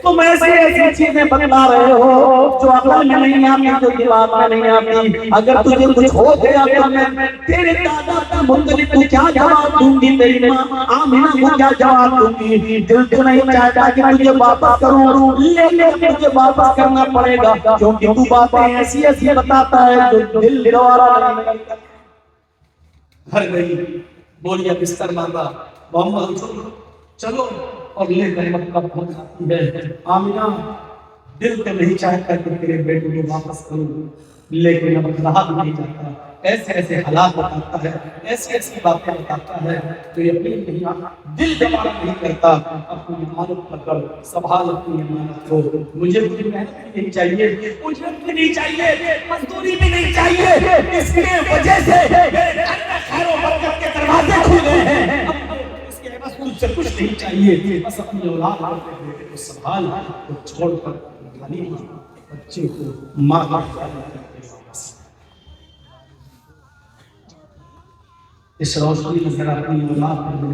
तुम ऐसी चीजें बता रहे हो जो अकल में नहीं आती, जो दिमाग में नहीं आती। अगर तुझे कुछ हो गया तो मैं तेरे दादा का मुत्तलिब को क्या जवाब दूंगी, तेरी माँ आमिना को क्या जवाब दूंगी? दिल तो नहीं चाहता कि तुझे वापस करूं, लेकिन मुझे वापस करना पड़ेगा, क्योंकि तू बातें ऐसी ऐसी बताता है जो दिल द्वारा नहीं भर गई। बोलिए बिस्तर बांधा, मोहम्मद चलो और ले गए मक्का पहुंचाती है। आमिना दिल तो नहीं चाहता कि तेरे बेटे को वापस करूं, लेकिन अब रहा नहीं जाता। ऐसे ऐसे हालात बताता है, ऐसी ऐसी बातें बताता है तो यकीन नहीं, दिल दबाना नहीं करता। अपनी इमानत पकड़, संभाल अपनी इमानत को। मुझे कोई मेहनत भी नहीं चाहिए, उजरत भी नहीं चाहिए, मजदूरी भी नहीं चाहिए। इसके वजह से मेरे घर में खैर और बरकत के दरवाजे खुल गए हैं। इसके बस मुझसे कुछ नहीं चाहिए, बस अपनी औलाद को, बेटे को संभाल और छोड़कर खाली बच्चे को मार मार इस रोशनी में जरा अपनी औलाद को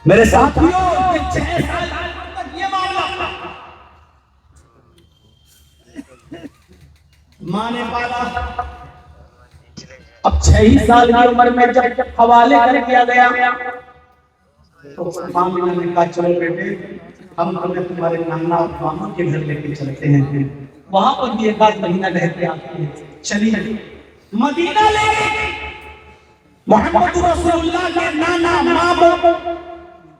मेरे साथियों, 6 साल तक ये मामला था। माँ ने पाला। अब 6 ही साल की उम्र में जब हवाले कर दिया गया तो माँ ने कहा चलो बेटे, हम तुम्हें तुम्हारे नाना और मामा के घर लेके चलते हैं, वहां पर भी 1 आध महीना रह के आते हैं। चलिए मदीना ले मोहम्मद रसूलुल्लाह के नाना मामू,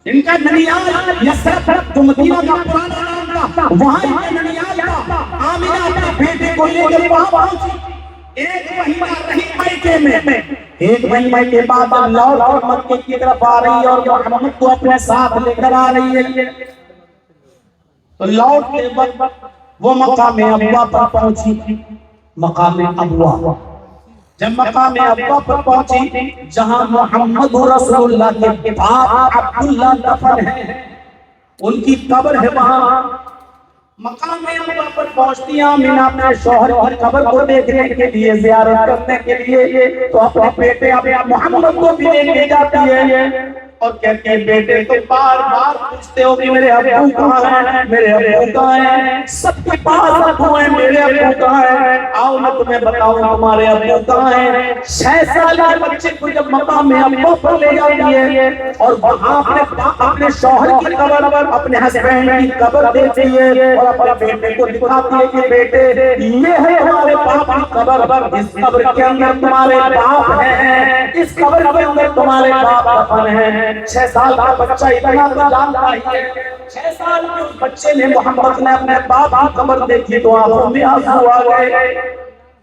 इनका ननियाल यसरफ जो मदीना का पुराना नाम था, वहां इनका ननियाल था। आमिना अपने बेटे को लेकर वहां पहुंची। 1 महीना रही मैके में। 1 महीने के बाद लौट मक्के की तरफ आ रही है और मोहम्मद को अपने साथ लेकर आ रही है। तो लौट के वक्त वो मकाम अबवा पर पहुंची। मकाम अबवा, जब मकाम अबवा पर पहुंची जहां मोहम्मद रसूलुल्लाह के बाप अब्दुल्लाह दफन है, उनकी कब्र है वहां। मकाम अबवा पर पहुंचती आमिना अपने शौहर की कब्र को देखने के लिए, ज़ियारत करने के लिए, तो अपने बेटे अपने मोहम्मद को भी लेके जाती है और कहती है बेटे तो बार बार पूछते हो कि मेरे अब्बू कहाँ हैं, मेरे अब्बू कहाँ हैं, सबके पास अब्बू हैं, मेरे अब्बू कहाँ हैं, आओ मैं तुम्हें बताऊं तुम्हारे अब्बू कहाँ हैं। 6 साल के बच्चे को जब मकाम अब्बा पर ले जाती है और वहां अपने शौहर की कब्र, अपने हस्बैंड की कब्र देती है और अपने बेटे को दिखाती है कि बेटे ये है हमारे बाप की कब्र, इस कब्र के अंदर तुम्हारे बाप हैं, इस कब्र के अंदर तुम्हारे बाप दफन हैं। 6 साल का बच्चा इतना तो जानता ही है। 6 साल के उस बच्चे ने, मोहम्मद ने अपने बाप की कब्र देखी तो आंखों में आंसू आ गए,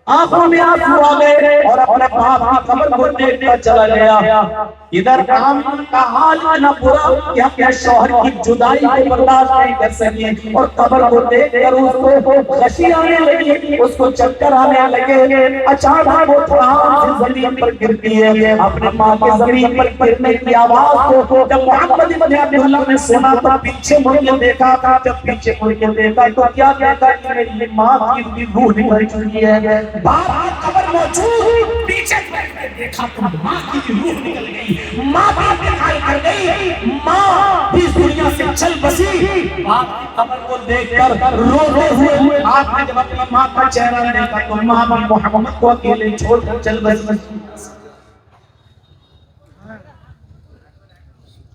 आंखों में आंसू आ गए और अपने बाप की कब्र को देखकर चला गया। इधर आमिना का हाल इतना बुरा कि अपने शौहर की जुदाई को बर्दाश्त नहीं कर सकी और कब्र को देखकर उसको हंसी आने लगी, उसको चक्कर आने लगे। अचानक वो ध्यान से जमीन पर गिरती है। अपने माँ के जमीन पर गिरने की आवाज को जब मोहम्मद इब्न अब्दुल्लाह ने सुना तो पीछे मुड़ के देखा। जब पीछे मुड़ के देखा तो क्या देखा कि मेरी माँ की रूह निकल चुकी है। बाप की कब्र मौजूद, पीछे देखा तो माँ की रूह निकल गई, माँ बाप दिखाई कर गई, माँ इस दुनिया से चल बसी। बाप की कब्र को देखकर रोते हुए आपने जब अपनी माँ का चेहरा देखा तो माँ भी मोहम्मद को अकेले छोड़कर चल बसी।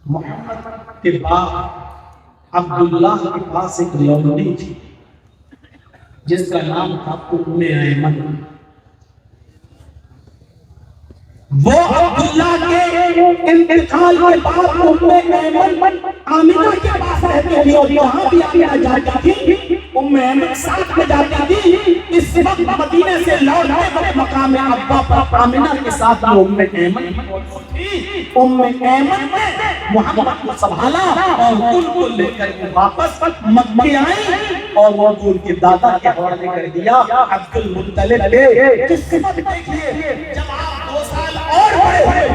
मोहम्मद के बाप अब्दुल्लाह के पास एक लौंडी थी जिसका नाम था उम्मे ऐमन। वो अब्दुल्ला के इंतकाल के बाद उम्मे ऐमन आमिना के पास रहती थी और यहाँ भी आमिना जाती थी, उम्मे ऐमन साथ में जाती थी। इस वक्त मदीने से लौटते वक्त मकाम अब्बा पर आमिना के साथ उम्मे ऐमन थी। उम्मे ऐमन ने मोहम्मद को संभाला और उनको लेकर वापस मक्के आई और वो उनके दादा के हवाले कर दिया, अब्दुल मुत्तलिब के। किस्मत देखिए, जब आप 2 साल और बड़े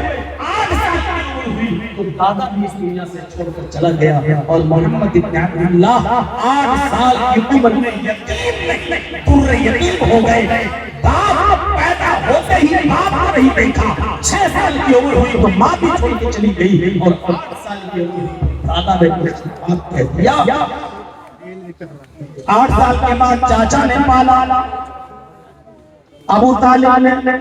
8 साल की उम्र हुई तो दादा भी इस दुनिया से छोड़कर चला गया और मोहम्मद इब्न अब्दुल्लाह 8 साल की उम्र में यतीम हो गए। बाप पैदा होते ही बाप को नहीं देखा, 6 साल की उम्र हुई तो माँ भी छोड़ के चली गई और 8 साल की उम्र हुई दादा ने कुछ बात कह दिया। 8 साल के बाद चाचा ने पाला, अबू तालिब ने,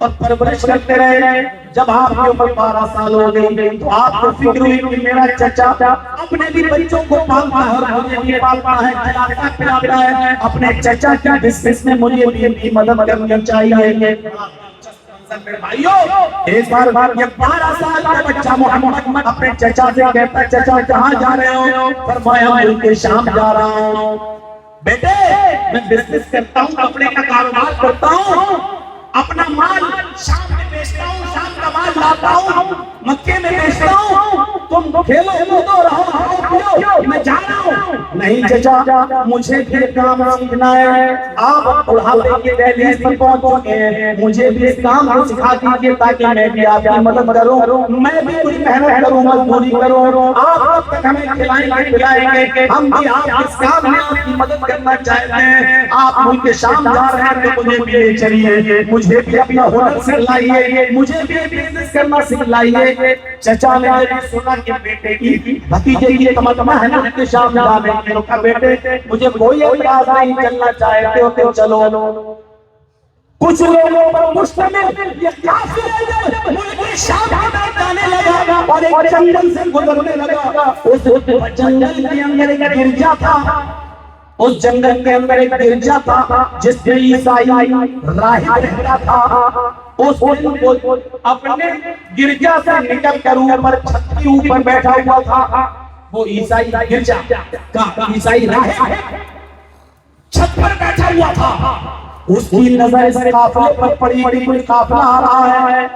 और परवरिश करते रहे। जब आपकी उम्र 12 साल हो गई तो आपको फिक्र हुई कि मेरा चचा अपने भी बच्चों को पालता है और मुझे भी पालता है, खिलाता पिलाता है। अपने चचा के बिजनेस में मुझे भी मदद करनी चाहिए। भाइयों, इस बार ये 12 साल का बच्चा मोहम्मद अपने चचा से कहता है, चचा कहाँ जा रहे हो? फरमाया मुल्क के शाम जा रहा हूँ। बेटे मैं बिजनेस करता हूँ, कपड़े का कारोबार करता हूँ, अपना माल शाम में बेचता हूँ, शाम का माल लाता हूँ, मक्के में बेचता हूँ, तुम खेलो कूदो रहो, मैं जा रहा हूँ। नहीं चचा, मुझे भी काम सीखना है, आप बुढ़ापे की दहलीज पर पहुंच चुके हैं, मुझे भी इस काम को सिखा दीजिए ताकि मैं भी आपकी मदद करूं, मैं भी कुछ मेहनत करूं, मजदूरी करूं, आप तक हमें खिलाएंगे पिलाएंगे, हम भी आप इस काम में आपकी मदद करना चाहते हैं। आप मुल्क शाम जा रहे हैं तो मुझे भी ले चलिए, मुझे भी अपना हुनर सिखलाइए, मुझे भी बिजनेस करना सिखलाइए। चचा ने सुना कि बेटे की भतीजे की तमन्ना है ना कि शाम जाने की, तो कहा बेटे मुझे कोई एतराज नहीं, चलना चाहते हो तो चलो। कुछ लोगों पर मुश्तमिल ये काफिला मुल्क शाम जाने लगा और एक जंगल से गुजरने लगा। उस जंगल के अंदर एक गिरजा था, उस जंगल के अंदर एक गिरजा था जिसमें ईसाई राहिब रहता था। उस को अपने गिरजा से निकल कर ऊपर छत के ऊपर बैठा हुआ था। वो ईसाई गिरजा का ईसाई राहिब छत पर बैठा हुआ था। उसकी नजर इस काफिले पर पड़ी, कोई काफिला आ रहा है,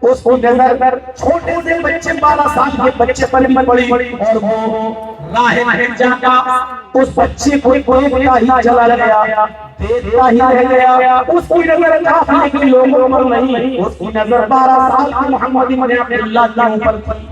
उसको नजर छोटे से बच्चे 12 साल के बच्चे पर भी पड़ी और वो राहिब जाका उस बच्चे को देखता ही चला गया, देखता ही रह गया। उसकी नजर काफिले के लोगों पर नहीं, उसकी नजर 12 साल के मोहम्मद इब्न अब्दुल्लाह के ऊपर थी।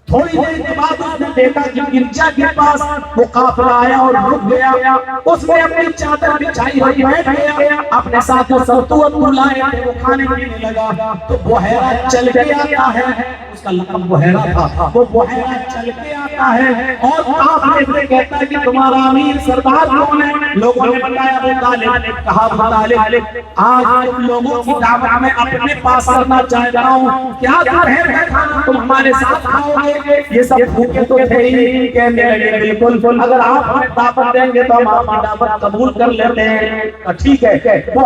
थोड़ी देर के बाद उसने देखा कि गिरजा के पास वो काफिला आया और रुक गया। उसने अपनी चादर बिछाई हुई बैठ गया, अपने साथ सरतूत लाए वो खाने पीने लगा। तो बुहैरा चल के आता है, उसका लक़ब बुहैरा था, वो बुहैरा चल के आता है और काफिले से कहता है कि तुम्हारा अमीर सरदार कौन है? लोगों ने बताया अबू तालिब। कहा अबू तालिब आज तुम लोगों की दावत में अपने पास करना चाहता हूँ, क्या है खाना तुम हमारे साथ खाओगे? ये सब भूखे तो थे ही। कहने लगे बिल्कुल, अगर आप हमें दावत देंगे तो हम आपकी दावत कबूल कर लेते हैं। ठीक है। वो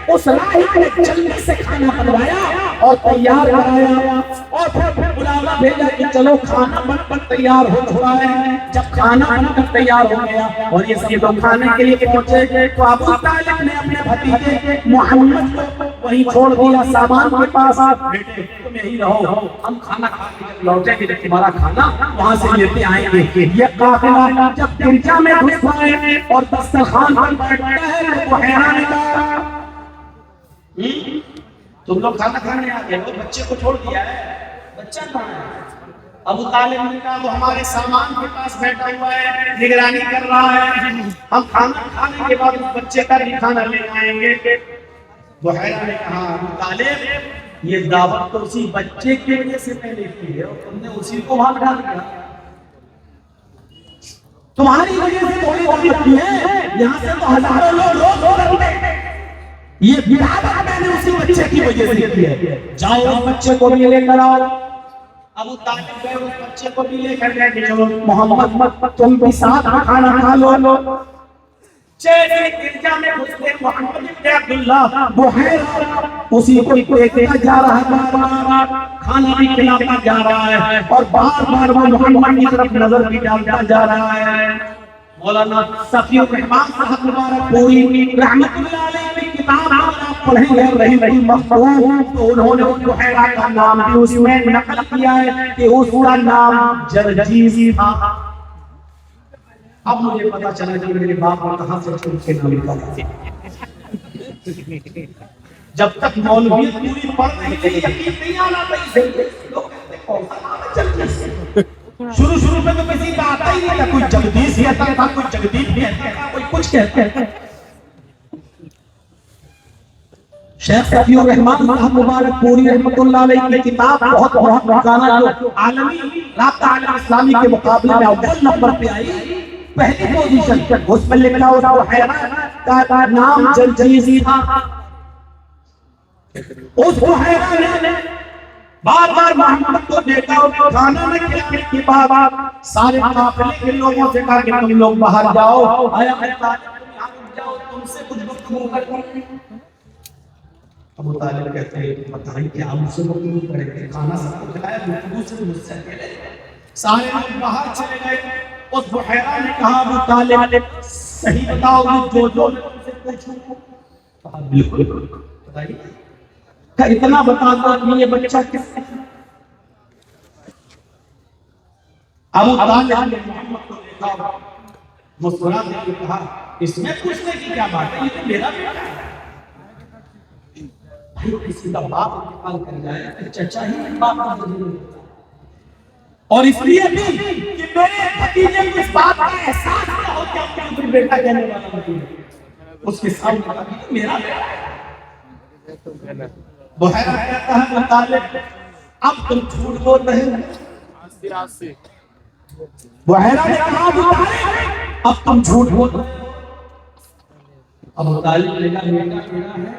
उस राहिब ने जल्दी से खाना बनवाया और तैयार कराया और फिर बुलावा भेजा कि चलो खाना बनकर तैयार हो चुका है। जब खाना बनकर तैयार हो गया और ये सब लोग खाने के लिए पहुंचे तो अबू तालिब ने अपने भतीजे मोहम्मद को वहीं छोड़ दिया सामान के पास। बेटे तुम यहीं रहो, हम खाना खा के लौटेंगे जब तुम्हारा खाना वहां से लेते आएंगे। ये काफिला जब गिरजा में घुस आए और दस्तरखान पर बैठता है तो वो हैरान है, तुम लोग खाना खाने आ गए हो, बच्चे को छोड़ दिया है, बच्चा कहाँ है? अबू तालिब ने कहा वो हमारे सामान के पास बैठा हुआ है, निगरानी कर रहा है, हम खाना खाने के बाद उस बच्चे का भी खाना ले आएंगे। बुहैरा ने कहा अबू तालिब ये दावत तो उसी बच्चे के वजह से मैंने की है और तुमने उसी को वहां बिठा दिया, तुम्हारी वजह से थोड़ी दावत की है, यहाँ से तो हजारों लोग रोज करते, ये दावत मैंने उसी बच्चे की वजह से की है, जाओ उस बच्चे को भी लेकर आओ। अबू तालिब गए, उस बच्चे को भी लेकर गए कि चलो मोहम्मद तुम भी साथ में खाना खा लो। चेहरे गिरजा में घुसते मोहम्मद इब्न अब्दुल्लाह बुहैरा उसी को देखता जा रहा है, खाना भी खिलाता जा रहा है और बार-बार वो मोहम्मद की तरफ नजर भी डालता जा रहा है। मौलाना सफीउर रहमान साहब मुबारकपुरी रहमतुल्लाह अलैह की किताब आप पढ़ेंगे रही मखदूम, तो उन्होंने बुहैरा का नाम भी उसमें नकल किया है कि उसका नाम जरजीस था। अब मुझे पता चला कि मेरे बाप ने कहां से छूट के नाम निकाला। जब तक मौलवियत पूरी पढ़ नहीं गई यकीन नहीं आना था, लोग कहते कौन सा नाम है जरजीस। शुरू में तो किसी का आता ही नहीं था, कोई जगदीश कहता था, कोई जगदीश कहता था, कोई कुछ कहता था। शेख सफीउर रहमान साहब मुबारकपुरी रहमतुल्लाह अलैह की किताब बहुत पुराना जो आलमी राब्ता आलम इस्लामी के मुकाबले में अव्वल नंबर पे आई, पहली पोजीशन, उसमें लिखा हुआ बुहैरा का नाम जरजीस था। उस बुहैरा ने बार-बार मोहम्मद को देखा और खाना न खिलाने के बाद सारे काफिले के लोगों से कहा कि तुम लोग बाहर जाओ, आया जाओ, तुमसे कुछ गुफ्तगू करनी। अबू तालिब कहते हैं बताइए क्या मुझसे गुफ्तगू करेंगे, खाना सबको खिलाया, गुफ्तगू से मुझसे अकेले। सारे लोग बाहर चले गए। उस बुहैरा ने कहा अबू तालिब सही बताओ जो जो मैं तुमसे पूछूं। कहा बिल्कुल बताइए। क्या इतना बता दो कि ये बच्चा किसका है? अबू तालिब ने मोहम्मद को देखा, मुस्कुराते हुए कहा इसमें पूछने की क्या बात है, ये तो मेरा बेटा है। भाई किसी का बाप इंतकाल कर जाए तो चचा ही बाप का जरूरी होता है। और इसलिए भी कि मेरे भतीजे को इस बात का एहसास ना हो कि अपना कोई बेटा कहने वाला भतीजा उसके सामने कहा कि मेरा बेटा है। बुहैरा कहता है अबू तालिब अब तुम झूठ बोल रहे हो। बुहैरा ने कहा अबू तालिब अब तुम झूठ बोल रहे हो। अबू तालिब ने कहा बेटा मेरा है,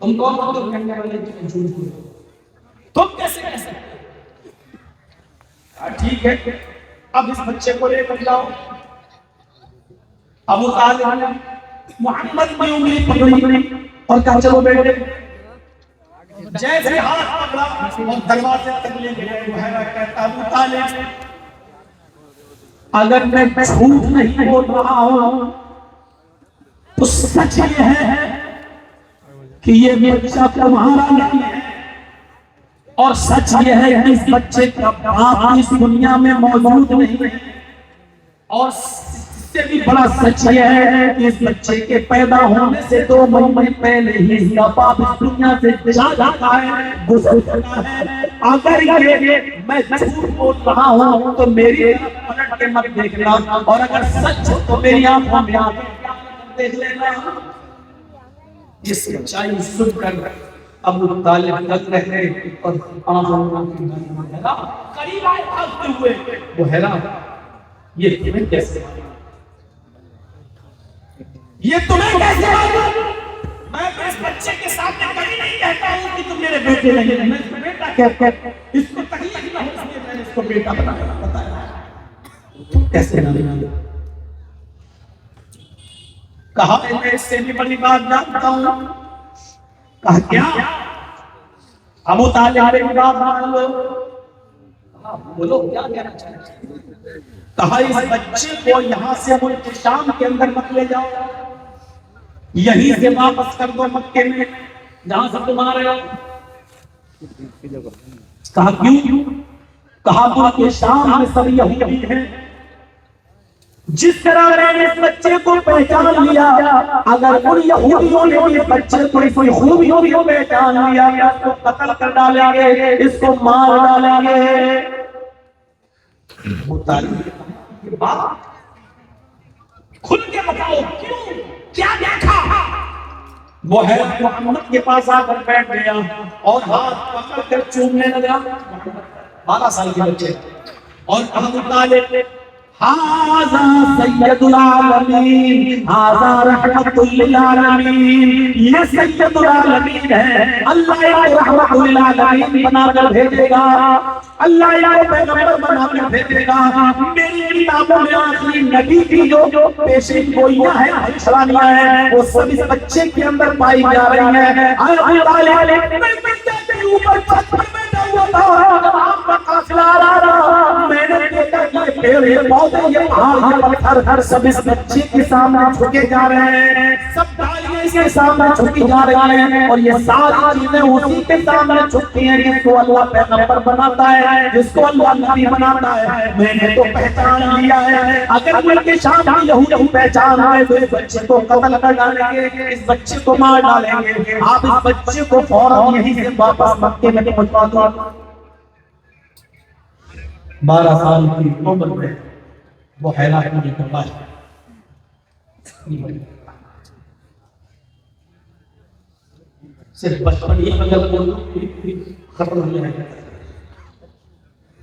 तुम कौन हो तो कहने वाले तुम झूठ बोल रहे हो, तुम कैसे कह सकते हो? ठीक है अब इस बच्चे को लेकर जाओ। अबू तालिब ने मोहम्मद की उंगली पकड़ी और कहा चलो बेटे। जैसे हाथ पकड़ा और दरवाजे तक ले गए। बुहैरा कहता अबू तालिब अगर मैं झूठ नहीं बोल रहा हूं तो सच ये है कि ये बच्चा तुम्हारा नहीं है, और सच ये है कि इस बच्चे का बाप इस दुनिया में मौजूद नहीं है, और इससे भी बड़ा सच ये है कि इस बच्चे के पैदा होने से 2 महीने पहले ही इसका बाप इस दुनिया से चला गया है, गुजर चुका है। अगर ये मैं झूठ बोल रहा हूं तो मेरी पलट के मत देखना, और अगर सच हो तो मेरी आंखों में आंखें देख लेना। ये सच्चाई सुनकर अबू तालिब लग रहे और करीब आए भागते हुए। बुहैरा ये तुम्हें कैसे मालूम? मैं तो इस बच्चे के सामने कभी नहीं कहता हूं कि तुम मेरे बेटे नहीं हो, मैं इसको बेटा कहता, इसको तकलीफ ना हो इसलिए मैंने इसको बेटा बताया। कैसे ना कहा मैं इससे भी बड़ी बात जानता हूं। कहा क्या? अबू तालिब की बात मान लो। बोलो क्या कहना चाहते हैं? कहा इस बच्चे को यहाँ से मुल्क शाम के अंदर मत ले जाओ, यहीं से वापस कर दो मक्के में जहां से तुम आ रहे हो। कहा क्यों? कहा मुल्क शाम में सब यहूदी हैं, जिस तरह मैंने इस बच्चे को पहचान लिया, अगर उन यहूदियों ने इस बच्चे को कोई खूबियों को पहचान लिया, इसको कत्ल कर डालेंगे, इसको मार डालेंगे। बात खुल के बताओ क्यों, क्या देखा? वो है मोहम्मद के पास आकर बैठ गया और हाथ पकड़ कर चूमने लगा। 12 साल के बच्चे। और अबू तालिब हाज़ा सय्यदुल आलमीन, हाज़ा रहमतुल लिल आलमीन, ये सय्यदुल आलमीन है, अल्लाह इनको रहमतुल लिल आलमीन बनाकर भेजेगा, अल्लाह इनको पैगंबर बनाकर भेजेगा। मेरी किताबों में आखिरी नबी की जो पेशीन गोइयां हैं, भविष्यवाणियां हैं, वो सब इस बच्चे के अंदर पाई जा रही हैं। अबू तालिब मैं बच्चे के ऊपर छत पर बैठा हुआ था, आपका काफिला आ रहा, मैंने देखा कि पेड़ ये पौधे ये पहाड़ ये पत्थर सब इस बच्चे के सामने झुके जा रहे हैं, सब डालियां इसके सामने झुकी जा रही हैं, और ये सारी चीजें उसी के सामने झुकती हैं जिसको अल्लाह पैगंबर बनाता है, जिसको अल्लाह नबी बनाता है। मैंने तो पहचान लिया है, अगर उनके सामने यहूदी पहचान आए तो इस बच्चे को कत्ल कर डालेंगे, इस बच्चे को मार डालेंगे। आप इस बच्चे को फौरन यहीं से वापस मक्के में पहुंचा दो। 12 साल की उम्र में वो हैरान होने के बाद सिर्फ बचपन ही अगर खत्म हो जाए,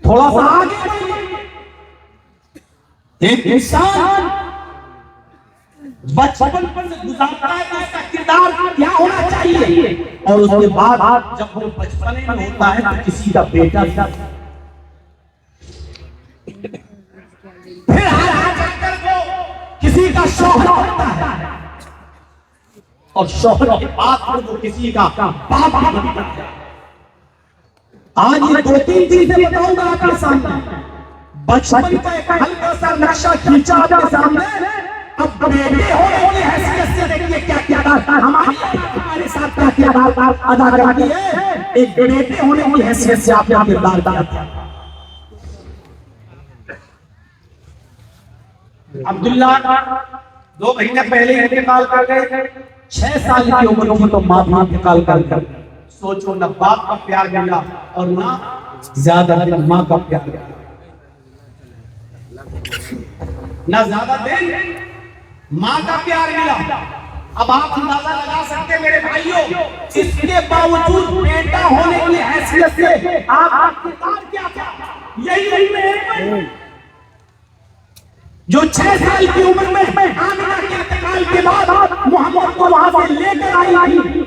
थोड़ा सा आगे एक इंसान बचपन से गुजारता है तो उसका किरदार क्या होना चाहिए, और उसके बाद जब वो बचपन में होता है तो किसी का बेटा फिर हर वो किसी का शौहर होता है, और शोहर के बात पर वो किसी का बाप भी नहीं बनता। आज ये 2-3 चीजें बताऊंगा आपके सामने। बचपन का एक हल्का सा नक्शा खींचा आपके सामने। अब बेटे होने की हैसियत से देखिए क्या क्या हमारे साथ क्या क्या अदा करती है। एक बेटे होने की हैसियत से आपका किरदार किया। अब्दुल्ला 2 महीने पहले इंतकाल कर गए। 6 साल की उम्र थी तो माँ भी इंतकाल कर। सोचो, न बाप का प्यार मिला और ना ज्यादा दिन माँ का प्यार मिला, ना ज्यादा दिन माँ का प्यार मिला। अब आप अंदाजा लगा सकते हैं मेरे भाइयों, इसके बावजूद बेटा होने की हैसियत से आपका किरदार क्या था। यही नहीं जो 6 साल की उम्र में आमिना के इंतकाल के बाद मोहम्मद को वहां से लेकर आई थी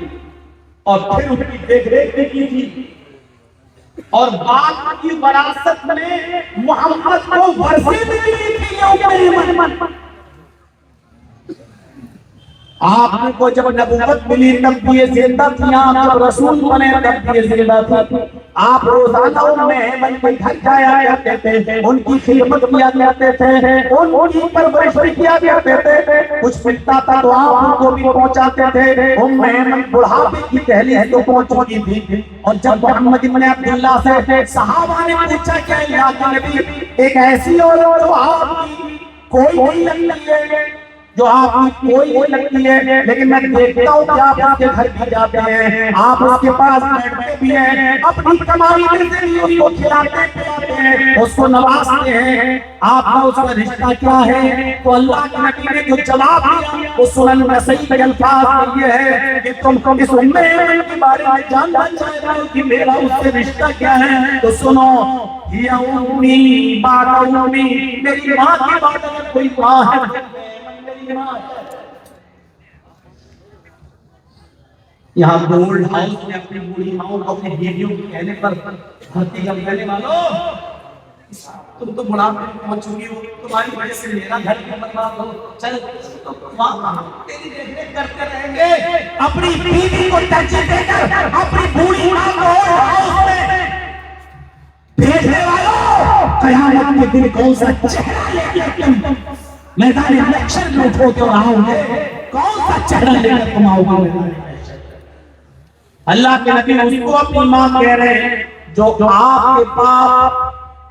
और फिर उसकी देख-रेख भी की थी और बाद की विरासत में मोहम्मद को वर्षे मिली थी। आपने को जब नबूवत मिली तब ये जिंदा थी, आप रसूल बने तब ये जिंदा थी। आप रोजाना उनमें मन के घर जाया करते थे, उनकी खिदमत किया करते थे, उनकी परवरिश किया करते थे। कुछ मिलता था तो आप उनको भी पहुंचाते थे। उम्मे बुढ़ापे की दहलीज तो पहुंच चुकी थी। और जब मोहम्मद इब्न अब्दुल्लाह से सहाबा ने पूछा क्या अल्लाह के नबी एक ऐसी औरत जो आपकी कोई नहीं लगती है, जो आपकी कोई नहीं लगती है, लेकिन मैं देखता हूँ कि आप उसके घर भी जाते हैं, आप उसके पास बैठते भी हैं, अपनी कमाई में से भी उसको खिलाते पिलाते हैं, उसको नवाजते हैं। आपका उसका रिश्ता क्या है? तो अल्लाह के नबी ने जो जवाब दिया वो सुनन नसई के अल्फाज ये है कि तुम इस उम्मे के बारे में जानना चाहते हो कि मेरा उससे रिश्ता क्या है, तो सुनो, हिया उम्मी बादा उम्मी, मेरी माँ के बाद अगर कोई माँ है यहाँ गोल्ड हाउस में अपनी बूढ़ी माओ को अपने बेटियों के कहने पर भर्ती करने वालों, तुम तो बुढ़ापे में पहुंच चुकी हो, तुम्हारी वजह से मेरा घर भी बर्बाद हो। चल तो तेरी देख-रेख करते रहेंगे। अपनी बीवी को तरजीह देकर अपनी बूढ़ी माँ को हाउस में भेजने वालों, कयामत के दिन कौन सा चेहरा लेकर तुम मैदान इलेक्शन में उठो तो आओगे, कौन सा चेहरा लेकर तुम आओगे? अल्लाह के नबी उसको अपनी मां कह रहे हैं जो आपके बाप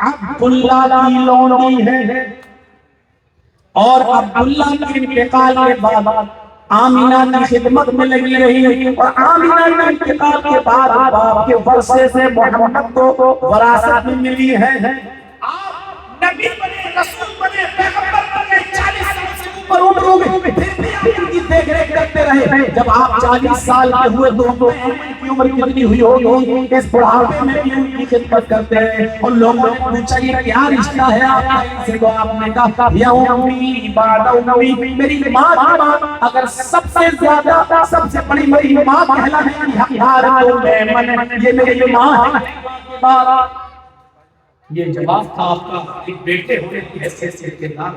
अब्दुल्ला की लौंडी है और अब्दुल्ला के इंतकाल के बाद आमिना की खिदमत में लगी रही और आमिना के इंतकाल के बाद बाप के वर्षे से मोहम्मद को विरासत में मिली है। आप नबी बने, रसूल बने, पैगंबर बने, 40 साल से ऊपर उम्र फिर भी आप उनकी देख-रेख करते रहे। जब आप 40 साल के हुए तो उनकी उम्र कितनी हुई होगी? इस बुढ़ापे में भी उनकी खिदमत करते हैं। और लोगों ने पूछा ये क्या रिश्ता है आपका इनसे? तो आपने कहा या उम्मी बादा उम्मी, मेरी माँ की बात अगर सबसे ज्यादा सबसे बड़ी मेरी माँ कहलाने की हकदार तो मैं मन ये मेरी माँ है। ये जवाब था आपका एक बेटे होने की हैसियत से किरदार।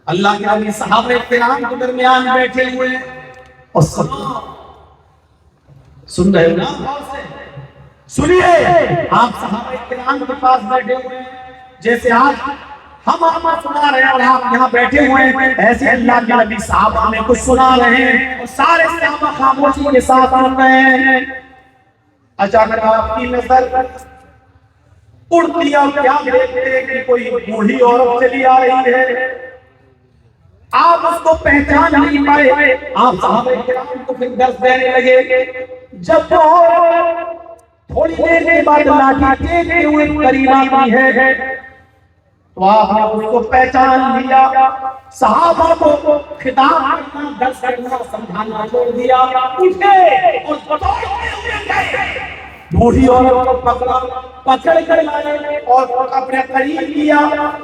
अल्लाह के नबी सहाबा किराम के दरमियान बैठे हुए और सुन रहे हो ना? सुनिए, आप सहाबा किराम के पास बैठे हुए हैं, जैसे आज हम सुना रहे हैं और आप यहाँ बैठे हुए हैं, ऐसे अल्लाह के नबी सहाबा में कुछ सुना रहे हैं और सारे सहाबा खामोशी के साथ सुन रहे हैं। अचानक आपकी नजर उड़ती और क्या देखते कि कोई बूढ़ी औरत चली आ रही है। आप उसको पहचान नहीं पाए। आप सहाबा किराम को फिर दर्द देने लगे। जब वो थोड़ी देर के बाद लाठी टेकते हुए करीब आती है तो आपने उसको पहचान लिया। सहाबा को खिताब करना, दर्द करना, समझाना छोड़ दिया। उठे और दौड़ते हुए गए, बूढ़ी औरत को पकड़ा पकड़ कर लाए और अपने करीब किया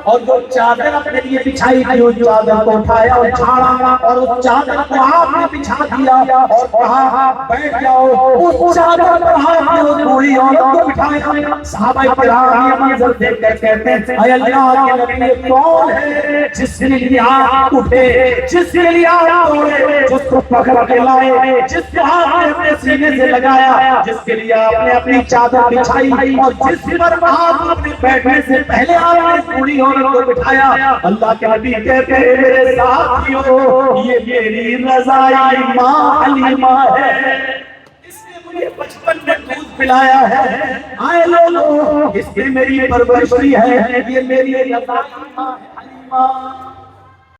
और जो चादर अपने लिए बिछाई थी उस चादर को उठाया और झाड़ा और उस चादर को आपने बिछा दिया और कहा बैठ जाओ। उस चादर पर आपने उस बूढ़ी औरत को बिठाया। सहाबा किराम ये मंजर देख कर कहते हैं ऐ अल्लाह के नबी ये कौन है जिसके लिए आप उठे, जिसके लिए आप दौड़े, जिसको पकड़ के लाए, जिसको आपने अपने सीने से लगाया, जिसके लिए आपने अपनी चादर बिछाई और जिस पर आप अपने बैठने से पहले आपने बूढ़ी औरत को बिठाया। अल्लाह के नबी कहते हैं मेरे साथियों ये मेरी रज़ाई माँ हलीमा है, इसने मुझे बचपन में दूध पिलाया है। आए लोगों इसने मेरी परवरिश की है, ये मेरी रज़ाई माँ हलीमा।